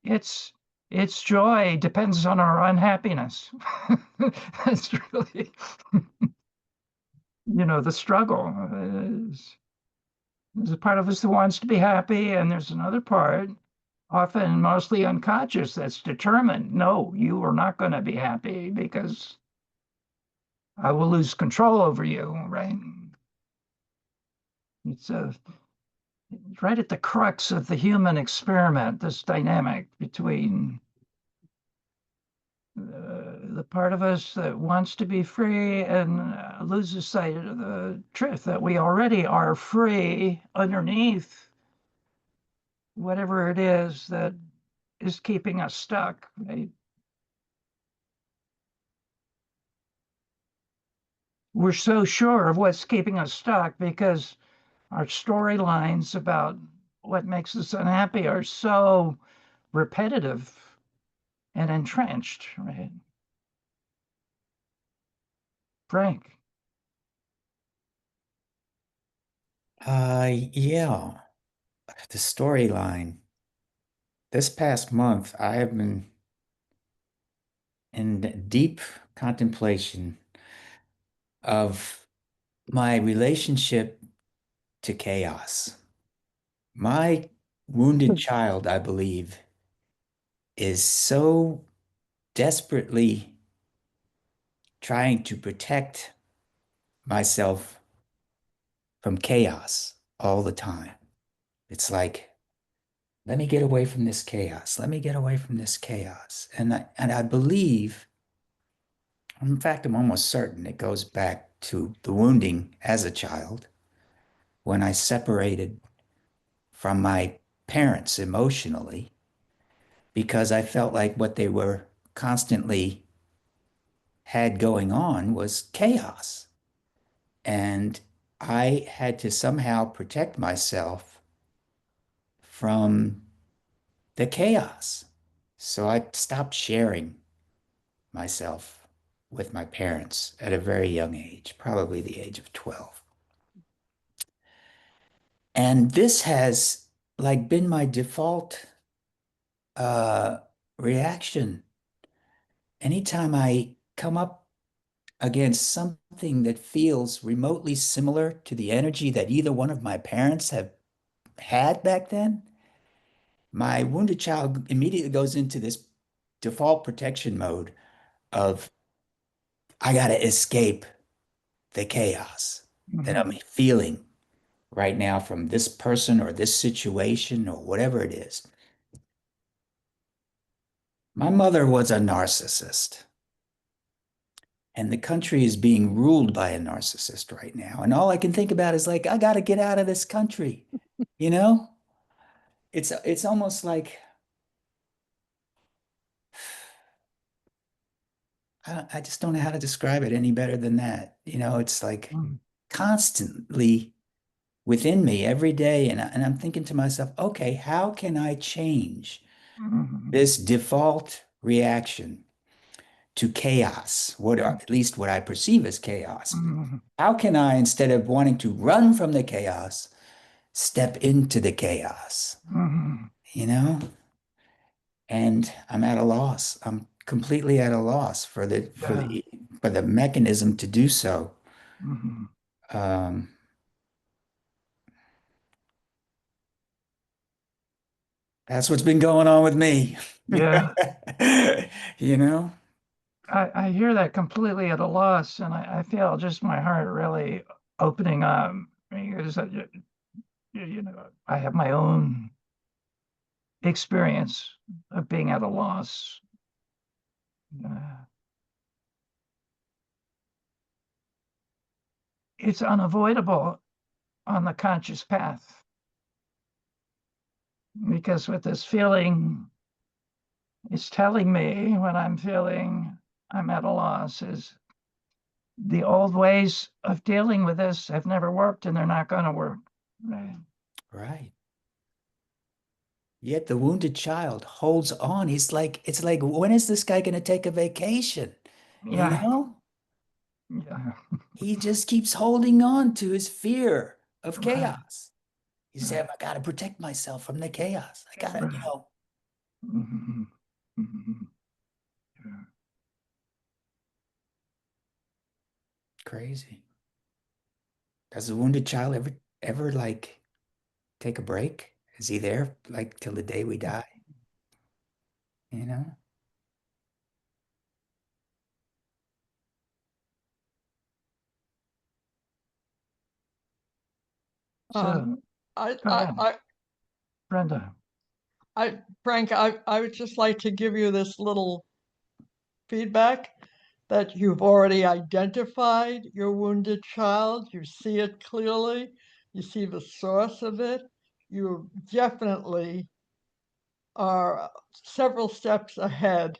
its joy depends on our unhappiness. That's really, the struggle. There's a part of us that wants to be happy, and there's another part, often mostly unconscious, that's determined, no, you are not going to be happy because I will lose control over you, right? It's right at the crux of the human experiment, this dynamic between the part of us that wants to be free and loses sight of the truth that we already are free underneath whatever it is that is keeping us stuck, right? We're so sure of what's keeping us stuck because our storylines about what makes us unhappy are so repetitive and entrenched, right? Frank. Yeah, the storyline. This past month, I have been in deep contemplation of my relationship to chaos. My wounded child, I believe, is so desperately trying to protect myself from chaos all the time. It's like, let me get away from this chaos. Let me get away from this chaos. And I believe, in fact, I'm almost certain it goes back to the wounding as a child when I separated from my parents emotionally because I felt like what they were constantly had going on was chaos. And I had to somehow protect myself from the chaos. So I stopped sharing myself with my parents at a very young age, probably the age of 12. And this has like been my default uh, reaction. Anytime I come up against something that feels remotely similar to the energy that either one of my parents have had back then, my wounded child immediately goes into this default protection mode of I got to escape the chaos that I'm feeling right now from this person or this situation or whatever it is. My mother was a narcissist, and the country is being ruled by a narcissist right now. And all I can think about is like, I got to get out of this country. You know, it's almost like I just don't know how to describe it any better than that. You know, it's like constantly within me every day. And I'm thinking to myself, okay, how can I change this default reaction to chaos, at least what I perceive as chaos? How can I, instead of wanting to run from the chaos, step into the chaos? You know? And I'm at a loss. I'm completely at a loss for the mechanism to do so. Um, that's what's been going on with me. Yeah. You know? I hear that completely at a loss, and I feel just my heart really opening up because you know I have my own experience of being at a loss. It's unavoidable on the conscious path because what this feeling is telling me when I'm feeling I'm at a loss is the old ways of dealing with this have never worked and they're not going to work. Right. Right. Yet the wounded child holds on. It's like, when is this guy going to take a vacation? You Yeah. know? Yeah. He just keeps holding on to his fear of Right. chaos. He said, I got to protect myself from the chaos. I got to, Mm-hmm. Mm-hmm. Yeah. crazy. Does the wounded child ever like take a break? Is he there like till the day we die? You know? So, I, go I, ahead, I, Brenda. Frank, I would just like to give you this little feedback that you've already identified your wounded child. You see it clearly. You see the source of it. you definitely are several steps ahead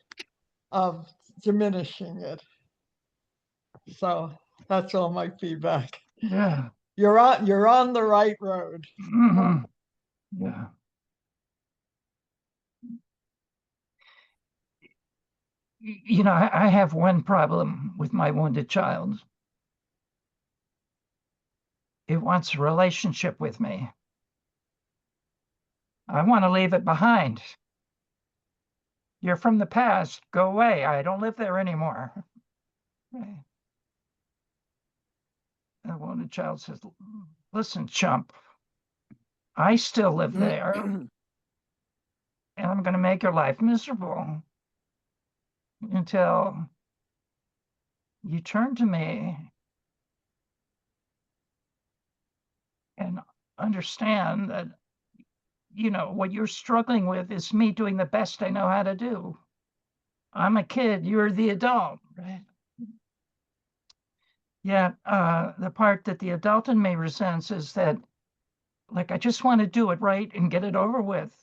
of diminishing it. So that's all my feedback. Yeah. You're on the right road. Mhm. Yeah. You know, I have one problem with my wounded child. It wants a relationship with me. I want to leave it behind. You're from the past. Go away. I don't live there anymore. Right. The wounded child says, listen, chump, I still live there, and I'm going to make your life miserable until you turn to me and understand that, you know, what you're struggling with is me doing the best I know how to do. I'm a kid, you're the adult, right? Yeah, the part that the adult in me resents is that, like, I just want to do it right and get it over with.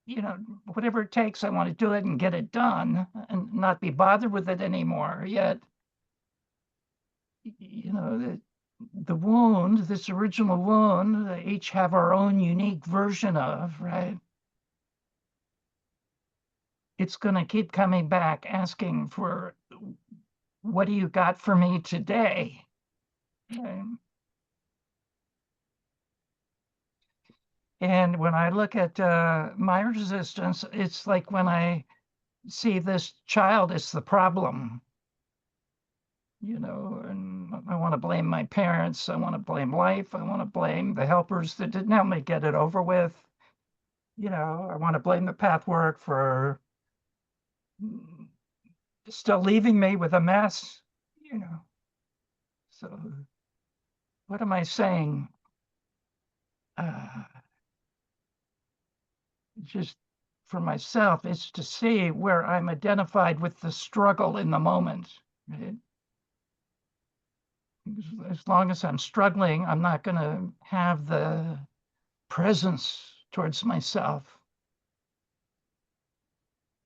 You know, whatever it takes, I want to do it and get it done and not be bothered with it anymore. Yet, you know, the wound, this original wound, they each have our own unique version of, right? It's going to keep coming back asking for, what do you got for me today? Right? And when I look at my resistance, it's like when I see this child as the problem, you know, and I want to blame my parents. I want to blame life. I want to blame the helpers that didn't help me get it over with. You know, I want to blame the pathwork for still leaving me with a mess, you know. So what am I saying? Uh, just for myself, it's to see where I'm identified with the struggle in the moment, right? As long as I'm struggling, I'm not going to have the presence towards myself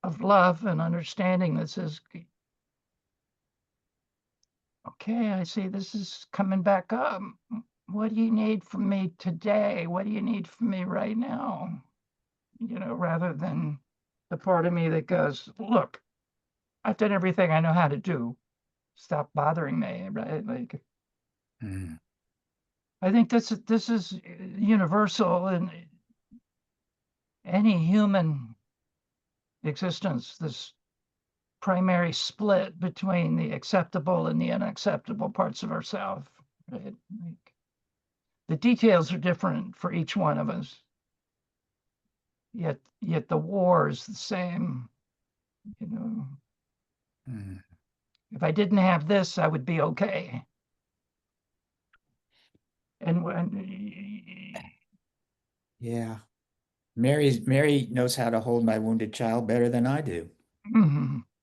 of love and understanding that says, okay, I see this is coming back up. What do you need from me today? What do you need from me right now? You know, rather than the part of me that goes, look, I've done everything I know how to do. Stop bothering me, right? Like, I think this is universal in any human existence, this primary split between the acceptable and the unacceptable parts of ourselves, right? Like, the details are different for each one of us, yet the war is the same, you know. If I didn't have this, I would be okay. And when Yeah. Mary knows how to hold my wounded child better than I do.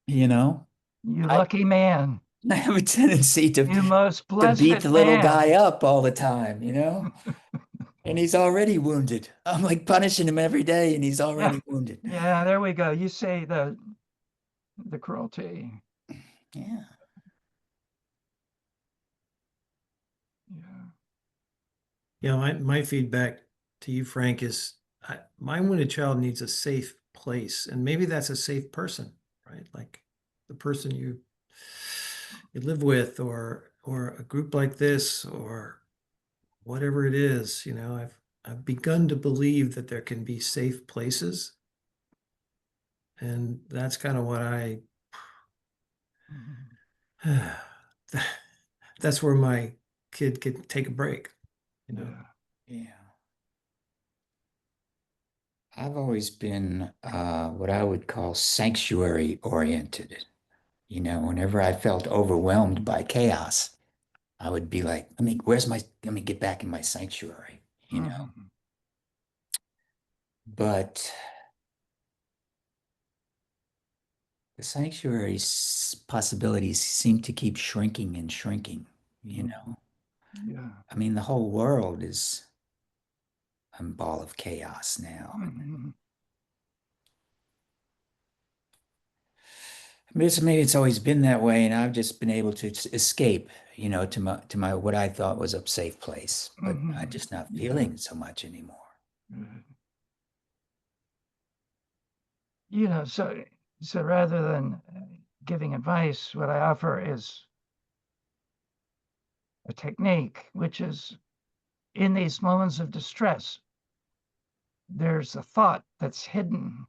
You know, you I, lucky man, I have a tendency you most to beat blessed the little man. guy up all the time, you know? And he's already wounded. I'm like punishing him every day and he's Yeah, already wounded. yeah, there we go. You say the cruelty. Yeah. Yeah. Yeah, my feedback to you, Frank, is my wounded child needs a safe place, and maybe that's a safe person, right? Like the person you live with, or a group like this, or whatever it is. You know, I've begun to believe that there can be safe places, and that's kind of what that's where my kid could take a break, you know. Yeah. I've always been what I would call sanctuary oriented. You know, whenever I felt overwhelmed by chaos, I would be like, let me get back in my sanctuary, you know. But the sanctuary's possibilities seem to keep shrinking and shrinking, you know. Yeah. I mean, the whole world is a ball of chaos now. Maybe it's always been that way, and I've just been able to escape, to my what I thought was a safe place, but I'm just not feeling so much anymore. So rather than giving advice, what I offer is a technique, which is in these moments of distress, there's a thought that's hidden,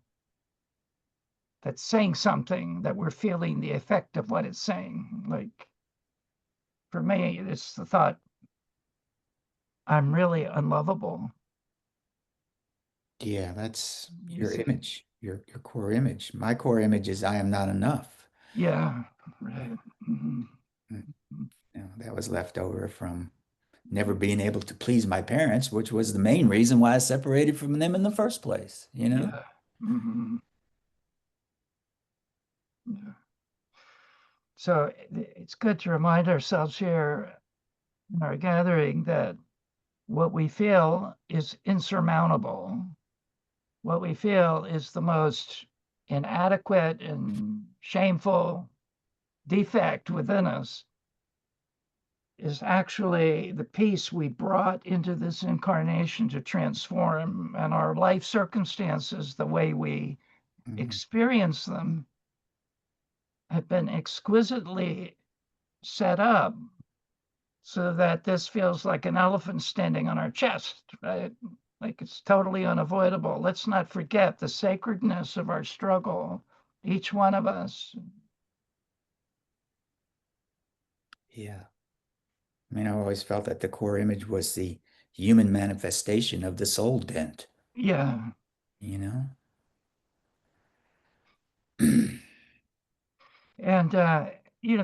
that's saying something that we're feeling the effect of what it's saying. Like for me, it's the thought, I'm really unlovable. Yeah, that's your image, your core image. My core image is I am not enough. Yeah, right. That was left over from never being able to please my parents, which was the main reason why I separated from them in the first place, Yeah. So it's good to remind ourselves here in our gathering that what we feel is insurmountable. What we feel is the most inadequate and shameful defect within us is actually the piece we brought into this incarnation to transform, and our life circumstances, the way we experience them, have been exquisitely set up so that this feels like an elephant standing on our chest, right? Like it's totally unavoidable. Let's not forget the sacredness of our struggle, each one of us. Yeah. I mean, I always felt that the core image was the human manifestation of the soul dent. Yeah. And,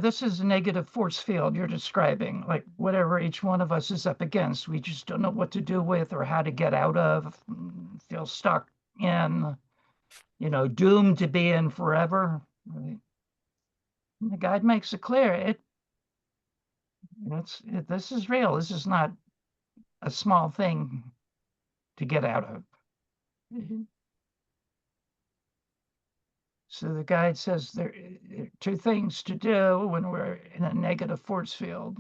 this is a negative force field you're describing, like whatever each one of us is up against, we just don't know what to do with or how to get out of, feel stuck in, doomed to be in forever. Right? And the guide makes it clear, this is real. This is not a small thing to get out of. So the guide says there are two things to do when we're in a negative force field.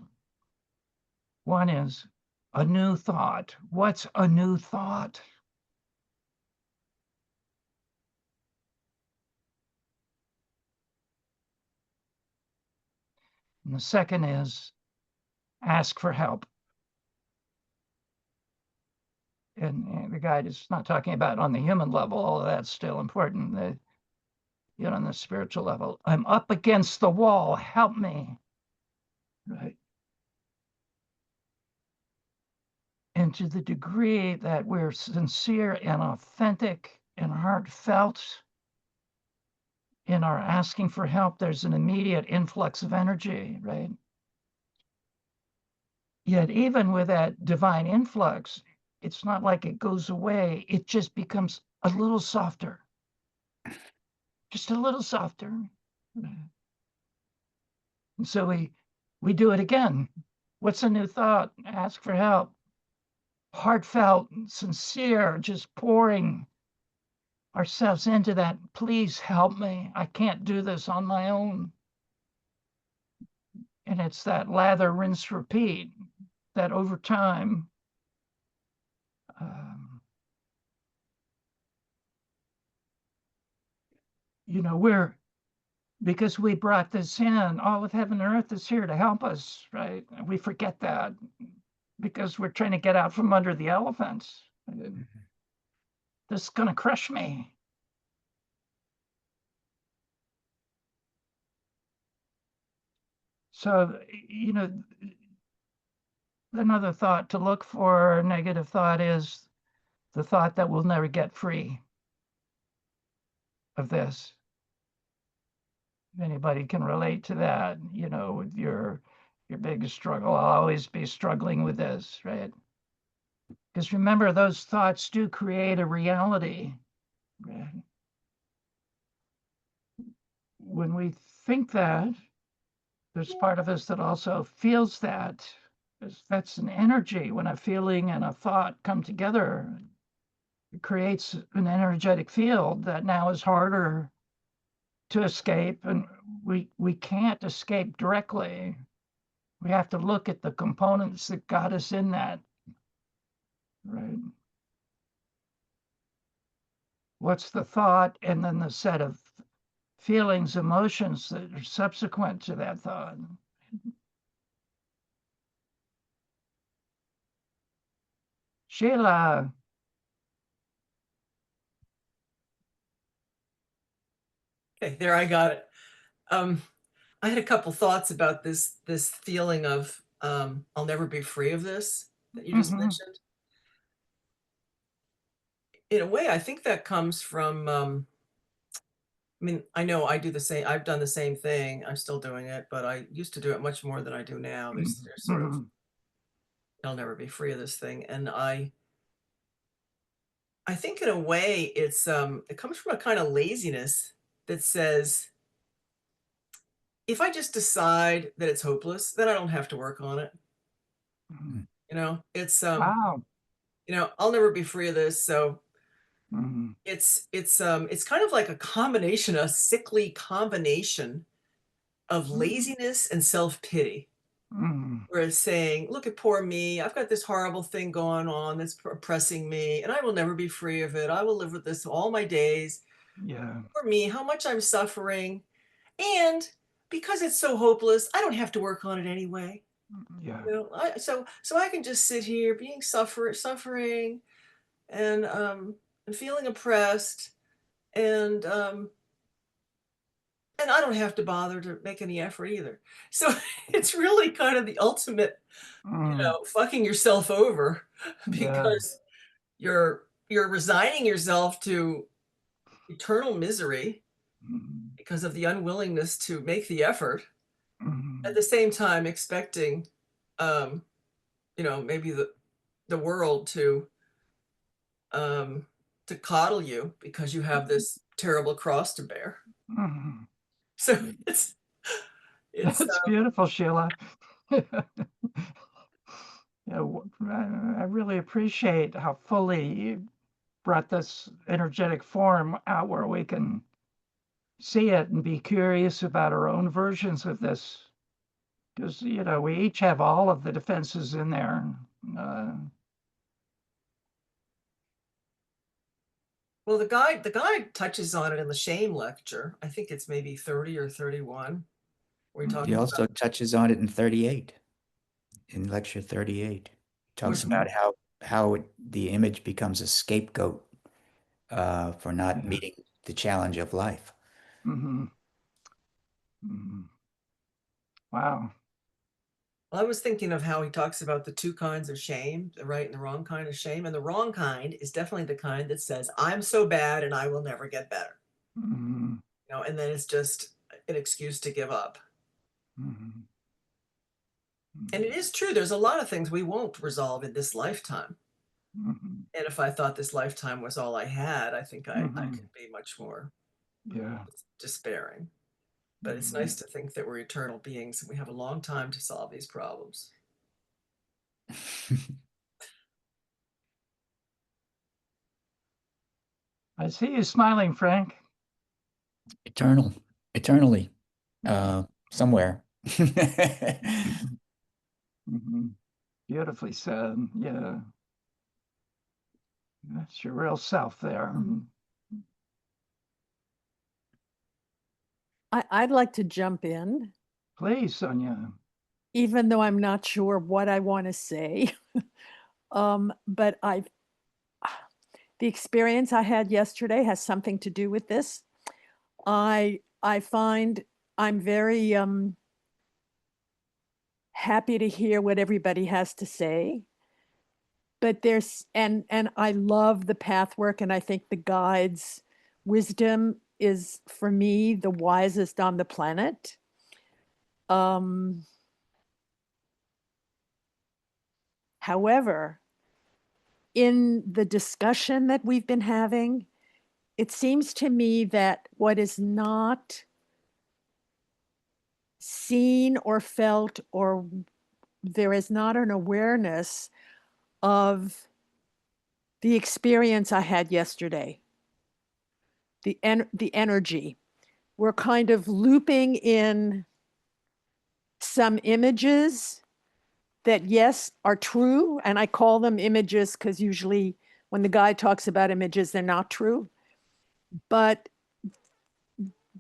One is a new thought. What's a new thought? And the second is ask for help. And the guide is not talking about on the human level, although that's still important. On the spiritual level, I'm up against the wall. Help me. Right. And to the degree that we're sincere and authentic and heartfelt in our asking for help, there's an immediate influx of energy, right? Yet even with that divine influx, it's not like it goes away. It just becomes a little softer. Just a little softer. And so we do it again. What's a new thought? Ask for help. Heartfelt, sincere, just pouring ourselves into that. Please help me. I can't do this on my own. And it's that lather, rinse, repeat that over time, because we brought this in, all of heaven and earth is here to help us, right? We forget that because we're trying to get out from under the elephants. This is going to crush me. So, another thought to look for, negative thought, is the thought that we'll never get free of this. If anybody can relate to that, with your biggest struggle, I'll always be struggling with this, right? Because remember, those thoughts do create a reality. Right? When we think that, there's part of us that also feels that. That's an energy. When a feeling and a thought come together, creates an energetic field that now is harder to escape, and we can't escape directly. We have to look at the components that got us in that, right? What's the thought, and then the set of feelings, emotions that are subsequent to that thought. Sheila. Okay, there, I got it. I had a couple thoughts about this feeling of I'll never be free of this that you just mentioned. In a way, I think that comes from I mean, I know I do the same. I've done the same thing. I'm still doing it, but I used to do it much more than I do now. There's sort of, I'll never be free of this thing. And I think in a way it comes from a kind of laziness that says, if I just decide that it's hopeless, then I don't have to work on it. You know, it's Wow. you know, I'll never be free of this. So Mm-hmm. it's kind of like a combination, a sickly combination of laziness and self-pity. Mm-hmm. Where it's saying, look at poor me, I've got this horrible thing going on that's oppressing me, and I will never be free of it. I will live with this all my days. Yeah. For me, how much I'm suffering. And because it's so hopeless, I don't have to work on it anyway. Yeah. You know, so I can just sit here being suffering and feeling oppressed, and and I don't have to bother to make any effort either. So it's really kind of the ultimate, you know, fucking yourself over Yeah. because you're resigning yourself to eternal misery because of the unwillingness to make the effort, at the same time expecting um you know, maybe the world um to coddle you because you have this terrible cross to bear. So it's That's beautiful, Sheila. Yeah, I really appreciate how fully you brought this energetic form out where we can see it and be curious about our own versions of this. Because, you know, we each have all of the defenses in there. Uh, well, the guide touches on it in the shame lecture. I think it's maybe 30 or 31, where he talks He also about, touches on it in 38, in lecture 38. He talks about how the image becomes a scapegoat for not meeting the challenge of life. mm-hmm. Mm-hmm. Wow. well, I was thinking of how he talks about the two kinds of shame, the right and the wrong kind of shame. And the wrong kind is definitely the kind that says, I'm so bad and I will never get better. Mm-hmm. You know, and then it's just an excuse to give up. Mm-hmm. And it is true, there's a lot of things we won't resolve in this lifetime. Mm-hmm. And if I thought this lifetime was all I had, I think I Mm-hmm. could be much more Yeah. despairing. But it's nice to think that we're eternal beings and we have a long time to solve these problems. I see you smiling, Frank. Eternally, somewhere. Mm-hmm. Beautifully said. Yeah. That's your real self there. I'd like to jump in, Please, Sonia. even though I'm not sure what I want to say. But the experience I had yesterday has something to do with this. I find I'm very happy to hear what everybody has to say. But there's and I love the path work, and I think the guide's wisdom is, for me, the wisest on the planet. However, in the discussion that we've been having, it seems to me that what is not seen or felt, or there is not an awareness of the experience I had yesterday, the energy. We're kind of looping in some images that, yes, are true. And I call them images because usually when the guy talks about images, they're not true. But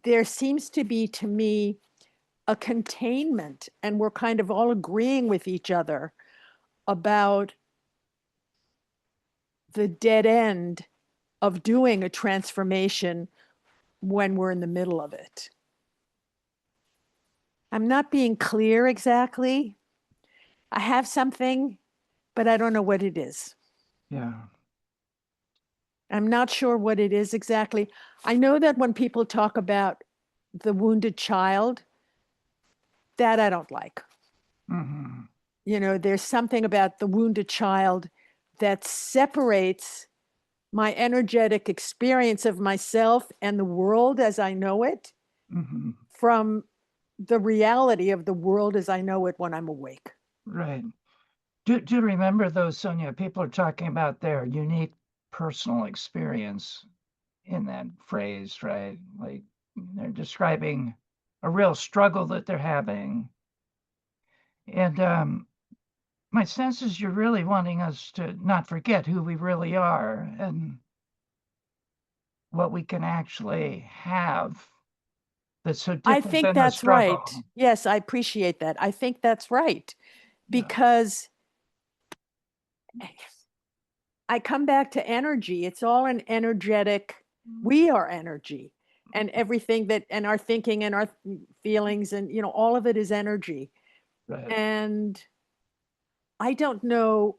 there seems to be, to me, a containment, and we're kind of all agreeing with each other about the dead end of doing a transformation when we're in the middle of it. I'm not being clear exactly. I have something, but I don't know what it is. Yeah. I'm not sure what it is exactly. I know that when people talk about the wounded child, that I don't like. Mm-hmm. You know, there's something about the wounded child that separates my energetic experience of myself and the world as I know it Mm-hmm. from the reality of the world as I know it when I'm awake. Right. Do you remember those, Sonia? People are talking about their unique personal experience in that phrase, right? Like they're describing a real struggle that they're having. And my sense is you're really wanting us to not forget who we really are and what we can actually have that's so I different think than the that's right. struggle. Yes, I appreciate that. I think that's right. Yeah. Because I come back to energy. It's all an energetic, we are energy, and everything that, and our thinking and our feelings and, you know, all of it is energy. Right. And I don't know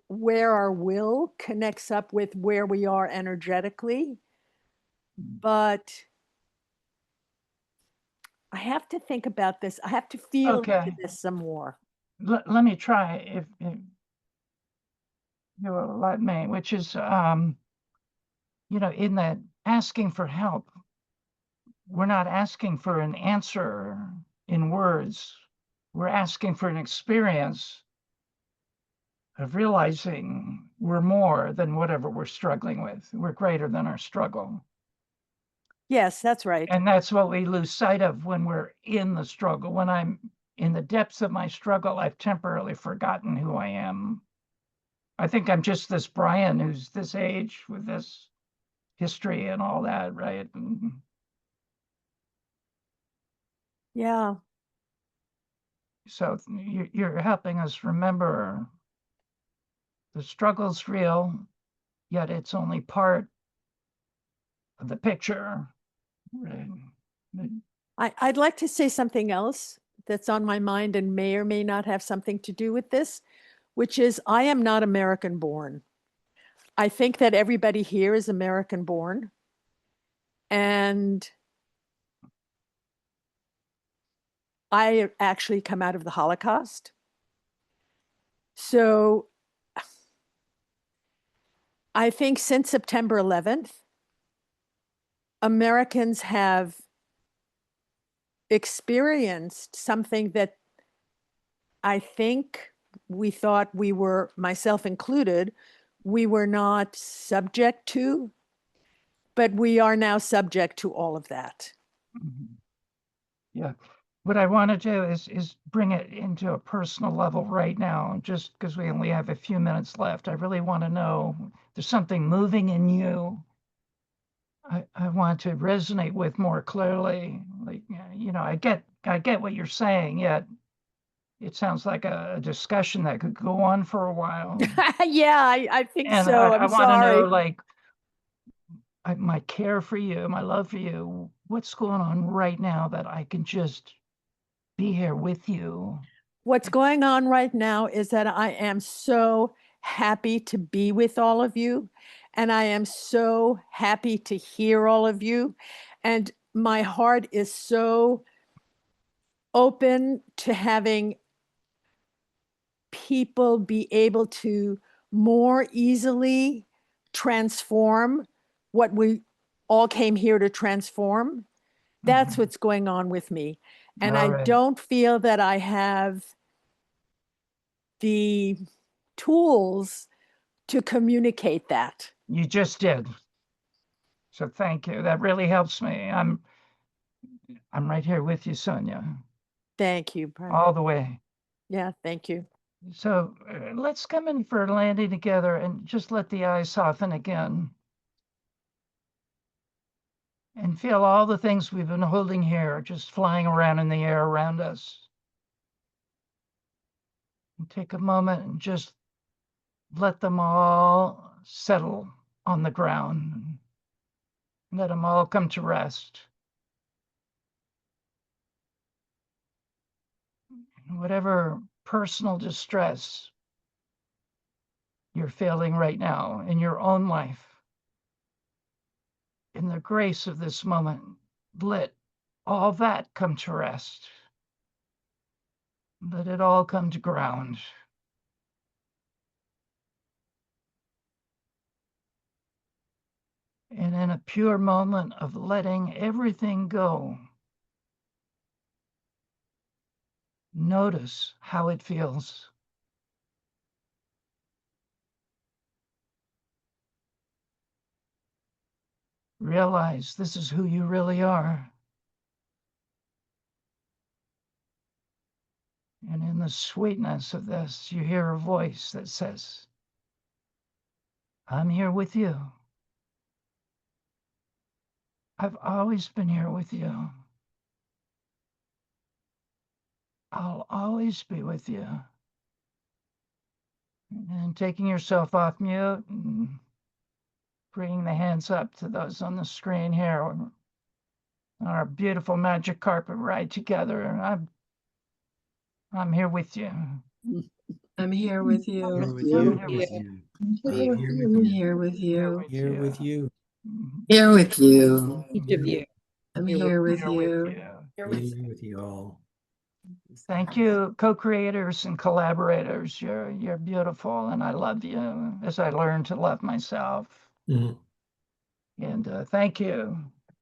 where our will connects up with where we are energetically, but I have to think about this. I have to feel into Okay. this some more. Let me try if you will let me, which is, you know, in that asking for help, we're not asking for an answer in words. We're asking for an experience of realizing we're more than whatever we're struggling with. We're greater than our struggle. Yes, that's right. And that's what we lose sight of when we're in the struggle. When I'm in the depths of my struggle, I've temporarily forgotten who I am. I think I'm just this Brian who's this age with this history and all that, right? Yeah. So you're helping us remember the struggle's real, yet it's only part of the picture. Right? I'd like to say something else that's on my mind and may or may not have something to do with this, which is I am not American born. I think that everybody here is American born. And I actually come out of the Holocaust. So I think since September 11th, Americans have experienced something that I think we thought we were, myself included, we were not subject to, but we are now subject to all of that. Mm-hmm. Yeah. What I want to do is bring it into a personal level right now, just because we only have a few minutes left. I really want to know there's something moving in you. I want to resonate with more clearly. Like, you know, I get what you're saying, yet it sounds like a discussion that could go on for a while. Yeah, I think And so. I I'm want to know, sorry. like, my care for you, my love for you, what's going on right now that I can just be here with you. What's going on right now is that I am so happy to be with all of you. And I am so happy to hear all of you. And my heart is so open to having people be able to more easily transform what we all came here to transform. That's what's going on with me. And All I right. don't feel that I have the tools to communicate that. You just did. So thank you. That really helps me. I'm right here with you, Sonia, Thank you, Brian. all the way. Yeah, thank you. So let's come in for a landing together and just let the eyes soften again. And feel all the things we've been holding here just flying around in the air around us. And take a moment and just let them all settle on the ground. Let them all come to rest. Whatever personal distress you're feeling right now in your own life, in the grace of this moment, let all that come to rest. Let it all come to ground. And in a pure moment of letting everything go, notice how it feels. Realize this is who you really are. And in the sweetness of this, you hear a voice that says, I'm here with you. I've always been here with you. I'll always be with you. And taking yourself off mute and bringing the hands up to those on the screen here on our beautiful magic carpet ride together. I'm here with you. I'm here with you. Here with I'm you. here with you. I'm here with I'm you. here with you. Here with you. Here with you. Each of you. I'm Here with- here with Here you. with you. Here with you all. Thank you, co-creators and collaborators. You're beautiful, and I love you as I learn to love myself. Mhm. And thank you